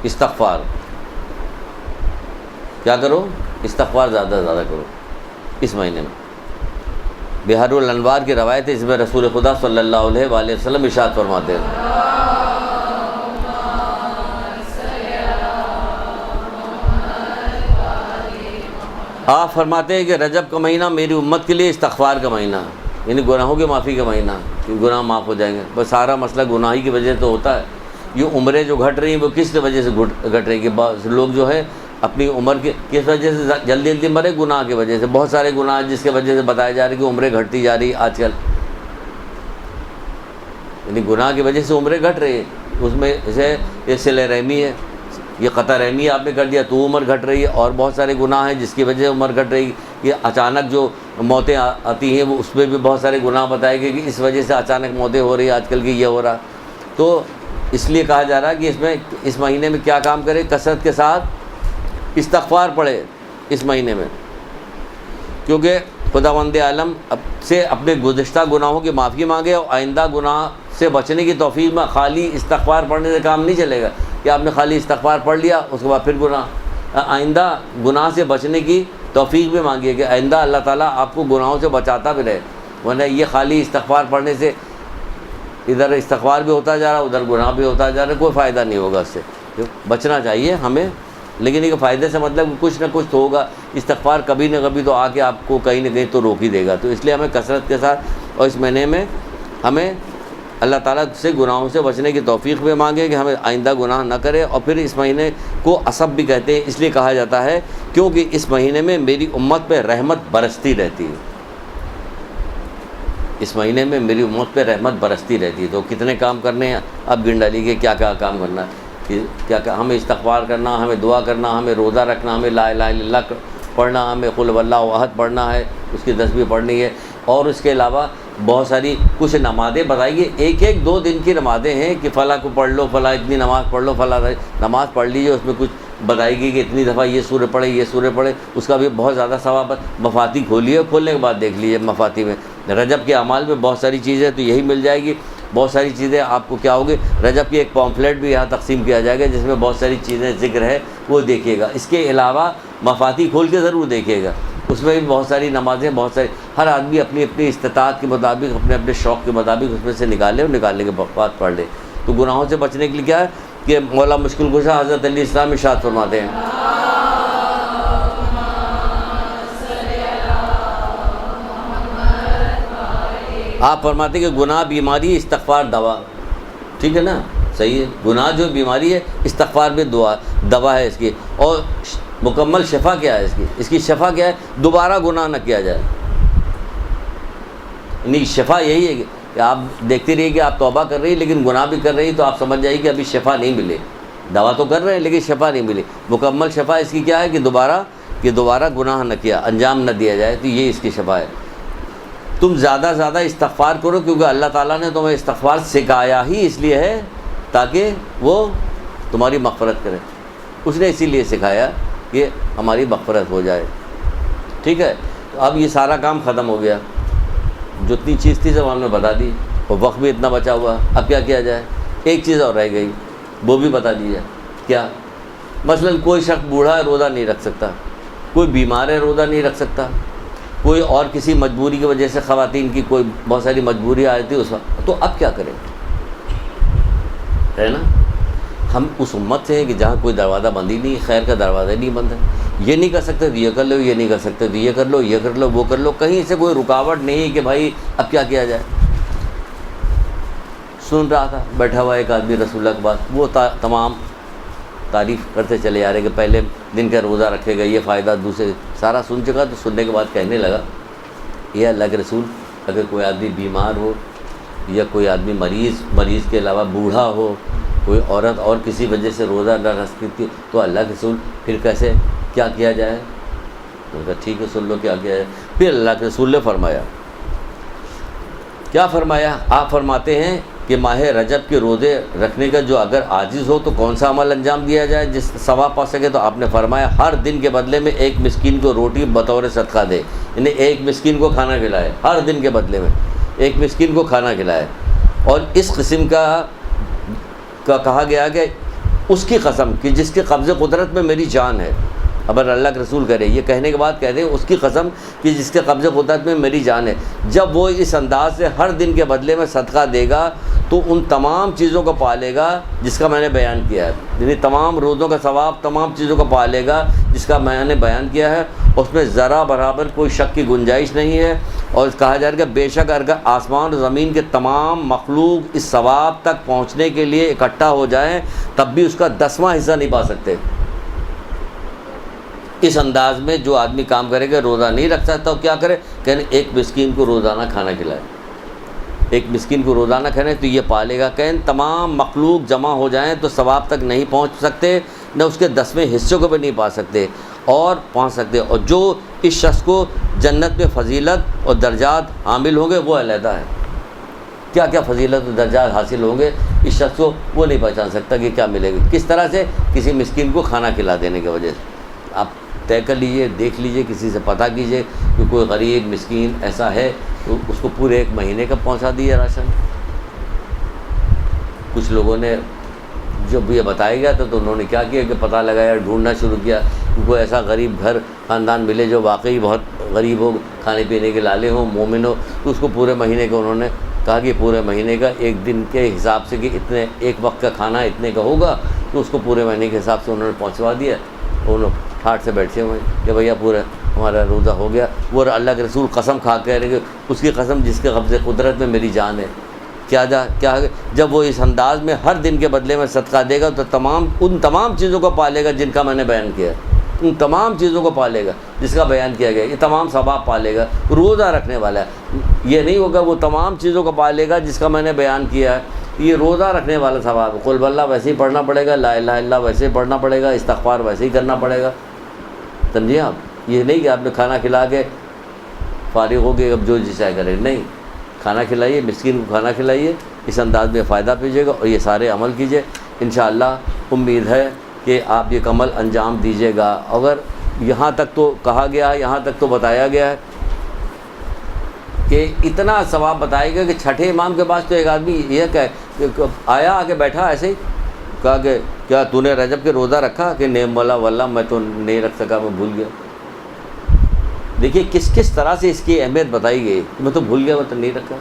استغفار کیا کرو؟ استغفار زیادہ سے زیادہ کرو اس مہینے میں. بحر الانوار کی روایت ہے، اس میں رسول خدا صلی اللہ علیہ وآلہ وسلم ارشاد فرماتے ہیں آپ فرماتے ہیں کہ رجب کا مہینہ میری امت کے لیے استغفار کا مہینہ، یعنی گناہوں کی معافی کا مہینہ، کہ گناہ معاف ہو جائیں گے. بس سارا مسئلہ گناہی کی وجہ سے تو ہوتا ہے. یہ عمریں جو گھٹ رہی ہیں وہ کس وجہ سے گھٹ رہی ہیں؟ کہ بعض لوگ جو ہے اپنی عمر کے کس وجہ سے جلدی جلدی مرے؟ گناہ کی وجہ سے. بہت سارے گناہ جس کی وجہ سے بتایا جا رہا ہے کہ عمریں گھٹتی جا رہی آج کل، یعنی گناہ کی وجہ سے عمریں گھٹ رہی ہیں. اس میں جیسے یہ صلہ رحمی ہے، یہ قطع رحمی آپ نے کر دیا تو عمر گھٹ رہی ہے. اور بہت سارے گناہ ہیں جس کی وجہ سے عمر گھٹ رہی ہے. یہ اچانک جو موتیں آتی ہیں وہ اس پہ بھی بہت سارے گناہ بتائے گئے کہ اس وجہ سے اچانک موتیں ہو رہی ہیں آج کل کی، یہ ہو رہا. تو اس لیے کہا جا رہا ہے کہ اس مہینے میں کیا کام کرے؟ کثرت کے ساتھ استغفار پڑھے اس مہینے میں، کیونکہ خداوند عالم سے اپنے گزشتہ گناہوں کی معافی مانگے اور آئندہ گناہ سے بچنے کی توفیق میں. خالی استغفار پڑھنے سے کام نہیں چلے گا کہ آپ نے خالی استغفار پڑھ لیا اس کے بعد پھر گناہ. آئندہ گناہ سے بچنے کی توفیق بھی مانگیے کہ آئندہ اللہ تعالیٰ آپ کو گناہوں سے بچاتا بھی رہے. ورنہ یہ خالی استغفار پڑھنے سے ادھر استغفار بھی ہوتا جا رہا ادھر گناہ بھی ہوتا جا رہا، کوئی فائدہ نہیں ہوگا اس سے. بچنا چاہیے ہمیں، لیکن یہ فائدے سے مطلب کچھ نہ کچھ تو ہوگا. استغفار کبھی نہ کبھی تو آ کے آپ کو کہیں نہ کہیں تو روک ہی دے گا. تو اس لیے ہمیں کثرت کے ساتھ اور اس مہینے میں ہمیں اللہ تعالیٰ سے گناہوں سے بچنے کی توفیق بھی مانگے کہ ہمیں آئندہ گناہ نہ کرے. اور پھر اس مہینے کو عصب بھی کہتے ہیں، اس لیے کہا جاتا ہے کیونکہ اس مہینے میں میری امت پہ رحمت برستی رہتی ہے. اس مہینے میں میری امت پہ رحمت برستی رہتی ہے. تو کتنے کام کرنے ہیں اب گن ڈالیے کہ کیا کیا کام کرنا ہے. کیا ہمیں استغفار کرنا، ہمیں دعا کرنا، ہمیں روزہ رکھنا، ہمیں لا الہ الا اللہ پڑھنا، ہمیں قل واللہ احد پڑھنا ہے، اس کی تسبیح پڑھنی ہے. اور اس کے علاوہ بہت ساری کچھ نمازیں بتائی گئی. ایک ایک 2 دن کی نمازیں ہیں کہ فلاں کو پڑھ لو، فلاں اتنی نماز پڑھ لو، فلاں نماز پڑھ لیجیے. اس میں کچھ بتائی گئی کہ اتنی دفعہ یہ سورہ پڑھے، یہ سورہ پڑھے. اس کا بھی بہت زیادہ ثواب ہے. مفاتی کھولیے، کھولنے کے بعد دیکھ لیجیے مفاتی میں رجب کے اعمال میں بہت ساری چیزیں تو یہی مل جائے گی. بہت ساری چیزیں آپ کو کیا ہوگی. رجب کی ایک پامفلیٹ بھی یہاں تقسیم کیا جائے گا جس میں بہت ساری چیزیں ذکر ہے، وہ دیکھیے گا. اس کے علاوہ مفاتی کھول کے ضرور دیکھیے گا، اس میں بھی بہت ساری نمازیں، بہت ساری. ہر آدمی اپنی اپنی استطاعت کے مطابق، اپنے اپنے شوق کے مطابق اس میں سے نکالے اور نکالنے کے بعد پڑھ لے. تو گناہوں سے بچنے کے لیے کیا ہے کہ مولا مشکل کشا حضرت علی السلام ارشاد فرماتے ہیں آپ فرماتے ہیں کہ گناہ بیماری، استغفار دوا. ٹھیک ہے نا، صحیح ہے. گناہ جو بیماری ہے، استغفار بھی دوا ہے اس کی. اور مکمل شفا کیا ہے اس کی شفا کیا ہے؟ دوبارہ گناہ نہ کیا جائے. یعنی شفا یہی ہے کہ آپ دیکھتے رہیے کہ آپ توبہ کر رہی لیکن گناہ بھی کر رہی، تو آپ سمجھ جائیے کہ ابھی شفا نہیں ملے. دوا تو کر رہے ہیں لیکن شفا نہیں ملی. مکمل شفا اس کی کیا ہے کہ دوبارہ گناہ نہ کیا، انجام نہ دیا جائے، تو یہ اس کی شفا ہے. تم زیادہ زیادہ استغفار کرو، کیونکہ اللہ تعالیٰ نے تمہیں استغفار سکھایا ہی اس لیے ہے تاکہ وہ تمہاری مغفرت کرے. اس نے اسی لیے سکھایا کہ ہماری مغفرت ہو جائے. ٹھیک ہے، تو اب یہ سارا کام ختم ہو گیا. جتنی چیز تھی سب ہم نے بتا دی، اور وقت بھی اتنا بچا ہوا. اب کیا کیا جائے؟ ایک چیز اور رہ گئی، وہ بھی بتا دی جائے. کیا؟ مثلاً کوئی شخص بوڑھا ہے، روزہ نہیں رکھ سکتا، کوئی بیمار ہے، روزہ نہیں رکھ سکتا، کوئی اور کسی مجبوری کی وجہ سے خواتین کی کوئی بہت ساری مجبوری آئی تھی اس وقت، تو اب کیا کریں؟ ہے نا، ہم اس امت سے ہیں کہ جہاں کوئی دروازہ بند ہی نہیں، خیر کا دروازہ ہی نہیں بند ہے. یہ نہیں کر سکتے تو یہ کر لو، یہ نہیں کر سکتے تو یہ کر لو، یہ کر لو، وہ کر لو. کہیں سے کوئی رکاوٹ نہیں کہ بھائی اب کیا کیا جائے. سن رہا تھا بیٹھا ہوا ایک آدمی رسول اللہ کے بات، وہ تمام تعریف کرتے چلے جا رہے کہ پہلے دن کا روزہ رکھے گا، یہ فائدہ، دوسرے سارا سن چکا. تو سننے کے بعد کہنے لگا، یہ اللہ کے رسول، اگر کوئی آدمی بیمار ہو یا کوئی آدمی مریض کے علاوہ بوڑھا ہو، کوئی عورت اور کسی وجہ سے روزہ نہ رکھ سکتی، تو اللہ کے رسول پھر کیسے کیا کیا جائے؟ تو کہا ٹھیک ہے، سن لو کیا کیا جائے. پھر اللہ کے رسول نے فرمایا، کیا فرمایا؟ آپ فرماتے ہیں کہ ماہ رجب کے روزے رکھنے کا جو اگر عاجز ہو تو کون سا عمل انجام دیا جائے جس ثواب پا سکے؟ تو آپ نے فرمایا ہر دن کے بدلے میں ایک مسکین کو روٹی بطور صدقہ دے. یعنی ایک مسکین کو کھانا کھلائے، ہر دن کے بدلے میں ایک مسکین کو کھانا کھلائے. اور اس قسم کا کہا گیا کہ اس کی قسم کہ جس کے قبض قدرت میں میری جان ہے. اگر اللہ کے رسول کرے یہ کہنے کے بعد کہتے ہیں اس کی قسم کہ جس کے قبض قدرت میں میری جان ہے، جب وہ اس انداز سے ہر دن کے بدلے میں صدقہ دے گا تو ان تمام چیزوں کو پالے گا جس کا میں نے بیان کیا ہے. یعنی تمام روزوں کا ثواب تمام چیزوں کو پالے گا جس کا میں نے بیان کیا ہے. اس میں ذرا برابر کوئی شک کی گنجائش نہیں ہے. اور کہا جا رہا ہے کہ بے شک اگر آسمان اور زمین کے تمام مخلوق اس ثواب تک پہنچنے کے لیے اکٹھا ہو جائیں تب بھی اس کا 10واں حصہ نہیں پا سکتے. اس انداز میں جو آدمی کام کرے گا، روزہ نہیں رکھ سکتا، تو کیا کرے؟ کہنے ایک مسکین کو روزانہ کھانا کھلائے، ایک مسکین کو روزانہ کھانے تو یہ پالے گا. کہیں تمام مخلوق جمع ہو جائیں تو ثواب تک نہیں پہنچ سکتے، نہ اس کے 10ویں حصے کو بھی نہیں پا سکتے اور پہنچ سکتے. اور جو اس شخص کو جنت میں فضیلت اور درجات حامل ہوں گے وہ علیحدہ ہے. کیا کیا فضیلت اور درجات حاصل ہوں گے اس شخص کو وہ نہیں پہچان سکتا کہ کیا ملے گا. کس طرح سے؟ کسی مسکین کو کھانا کھلا دینے کی وجہ سے. آپ طے کر لیجئے، دیکھ لیجئے، کسی سے پتہ کیجئے کہ کوئی غریب مسکین ایسا ہے تو اس کو پورے ایک مہینے کا پہنچا دیا راشن. کچھ لوگوں نے جب یہ بتایا گیا تھا تو انہوں نے کیا کیا کہ پتہ لگایا، ڈھونڈنا شروع کیا کہ کوئی ایسا غریب گھر خاندان ملے جو واقعی بہت غریب ہو، کھانے پینے کے لالے ہوں، مومن ہو. تو اس کو پورے مہینے کا انہوں نے کہا کہ پورے مہینے کا ایک دن کے حساب سے کہ اتنے ایک وقت کا کھانا اتنے کا ہوگا، تو اس کو پورے مہینے کے حساب سے انہوں نے پہنچوا دیا. اور انہوں ٹھاٹ سے بیٹھے ہوئے کہ بھیا پورا ہمارا روزہ ہو گیا. وہ اللہ کے رسول قسم کھا کے رہے کہ اس کی قسم جس کے قبض قدرت میں میری جان ہے. کیا جب وہ اس انداز میں ہر دن کے بدلے میں صدقہ دے گا تو ان تمام چیزوں کو پالے گا جن کا میں نے بیان کیا ہے. ان تمام چیزوں کو پالے گا جس کا بیان کیا گیا، یہ تمام ثواب پالے گا. روزہ رکھنے والا ہے، یہ نہیں ہوگا وہ تمام چیزوں کو پالے گا جس کا میں نے بیان کیا ہے. یہ روزہ رکھنے والا ثواب ہے. قل اللہ ویسے ہی پڑھنا پڑے گا، لا الہ الا اللہ ویسے ہی پڑھنا پڑے گا، استغفار ویسے ہی کرنا پڑے گا. سمجھے آپ؟ یہ نہیں کہ آپ نے کھانا کھلا کے فارغ ہو گئے اب جو جی چاہے کرے. نہیں، کھانا کھلائیے، مسکین کو کھانا کھلائیے، اس انداز میں فائدہ پیجیے گا اور یہ سارے عمل کیجیے. انشاءاللہ امید ہے کہ آپ یہ عمل انجام دیجیے گا. اگر یہاں تک تو کہا گیا ہے، یہاں تک تو بتایا گیا ہے کہ اتنا ثواب بتائے گا کہ چھٹے امام کے پاس تو ایک آدمی یہ کہ آیا آ کے بیٹھا ایسے ہی، کہا کہ کیا تو نے رجب کے روزہ رکھا؟ کہ نہیں مولا واللہ میں تو نہیں رکھ سکا، میں بھول گیا. دیکھیے کس طرح سے اس کی اہمیت بتائی گئی. میں تو بھول گیا، میں تو نہیں رکھا.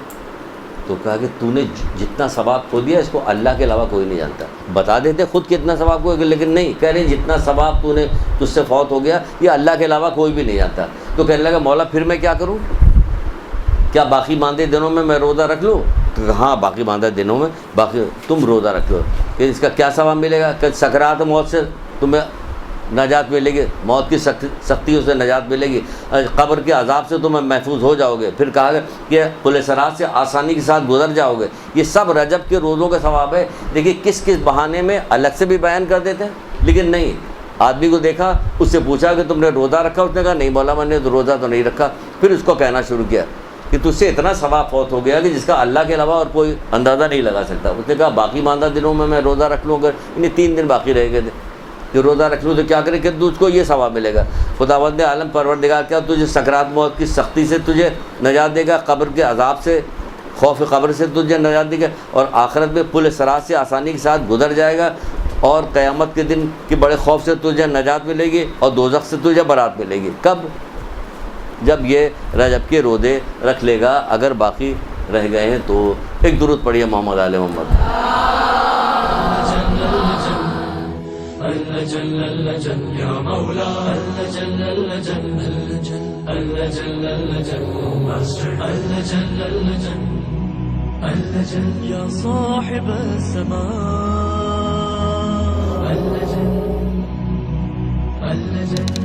تو کہا کہ تو نے جتنا ثواب کھو دیا اس کو اللہ کے علاوہ کوئی نہیں جانتا. بتا دیتے خود کتنا ثواب کو، لیکن نہیں، کہہ رہے جتنا ثواب تو نے تجھ سے فوت ہو گیا یہ اللہ کے علاوہ کوئی بھی نہیں جانتا. تو کہنے لگا مولا پھر میں کیا کروں؟ کیا باقی باندھے دنوں میں روزہ رکھ لوں؟ تو ہاں باقی باندھے دنوں میں باقی تم روزہ رکھ لو. کہ اس کا کیا ثواب ملے گا؟ کہ سکرات موت سے تمہیں نجات ملے گی، موت کی سختیوں سے نجات ملے گی، قبر کے عذاب سے تم محفوظ ہو جاؤ گے، پھر کہا کہ پل صراط سے آسانی کے ساتھ گزر جاؤ گے۔ یہ سب رجب کے روزوں کا ثواب ہے۔ دیکھیے کس کس بہانے میں الگ سے بھی بیان کر دیتے ہیں، لیکن نہیں، آدمی کو دیکھا، اس سے پوچھا کہ تم نے روزہ رکھا، اس نے کہا نہیں مولا میں نے تو روزہ تو نہیں رکھا، پھر اس کو کہنا شروع کیا کہ تجھ سے اتنا ثواب فوت ہو گیا کہ جس کا اللہ کے علاوہ اور کوئی اندازہ نہیں لگا سکتا۔ اس نے کہا باقی ماندہ دنوں میں روزہ رکھ لوں، اگر انہیں 3 دن باقی رہ گئے تھے، جو روزہ رکھ لوں تو کیا کرے کہ تجھ کو یہ ثواب ملے گا۔ خداوند عالم پروردگار کیا تجھے سکرات موت کی سختی سے تجھے نجات دے گا، قبر کے عذاب سے، خوف قبر سے تجھے نجات دے گا، اور آخرت میں پل صراط سے آسانی کے ساتھ گزر جائے گا، اور قیامت کے دن کے بڑے خوف سے تجھے نجات ملے گی، اور دوزخ سے تجھے برات ملے گی۔ کب؟ جب یہ رجب کے روزے رکھ لے گا، اگر باقی رہ گئے ہیں تو۔ ایک درود پڑھیے محمد آل محمد۔ يا صاحب السماء اللجن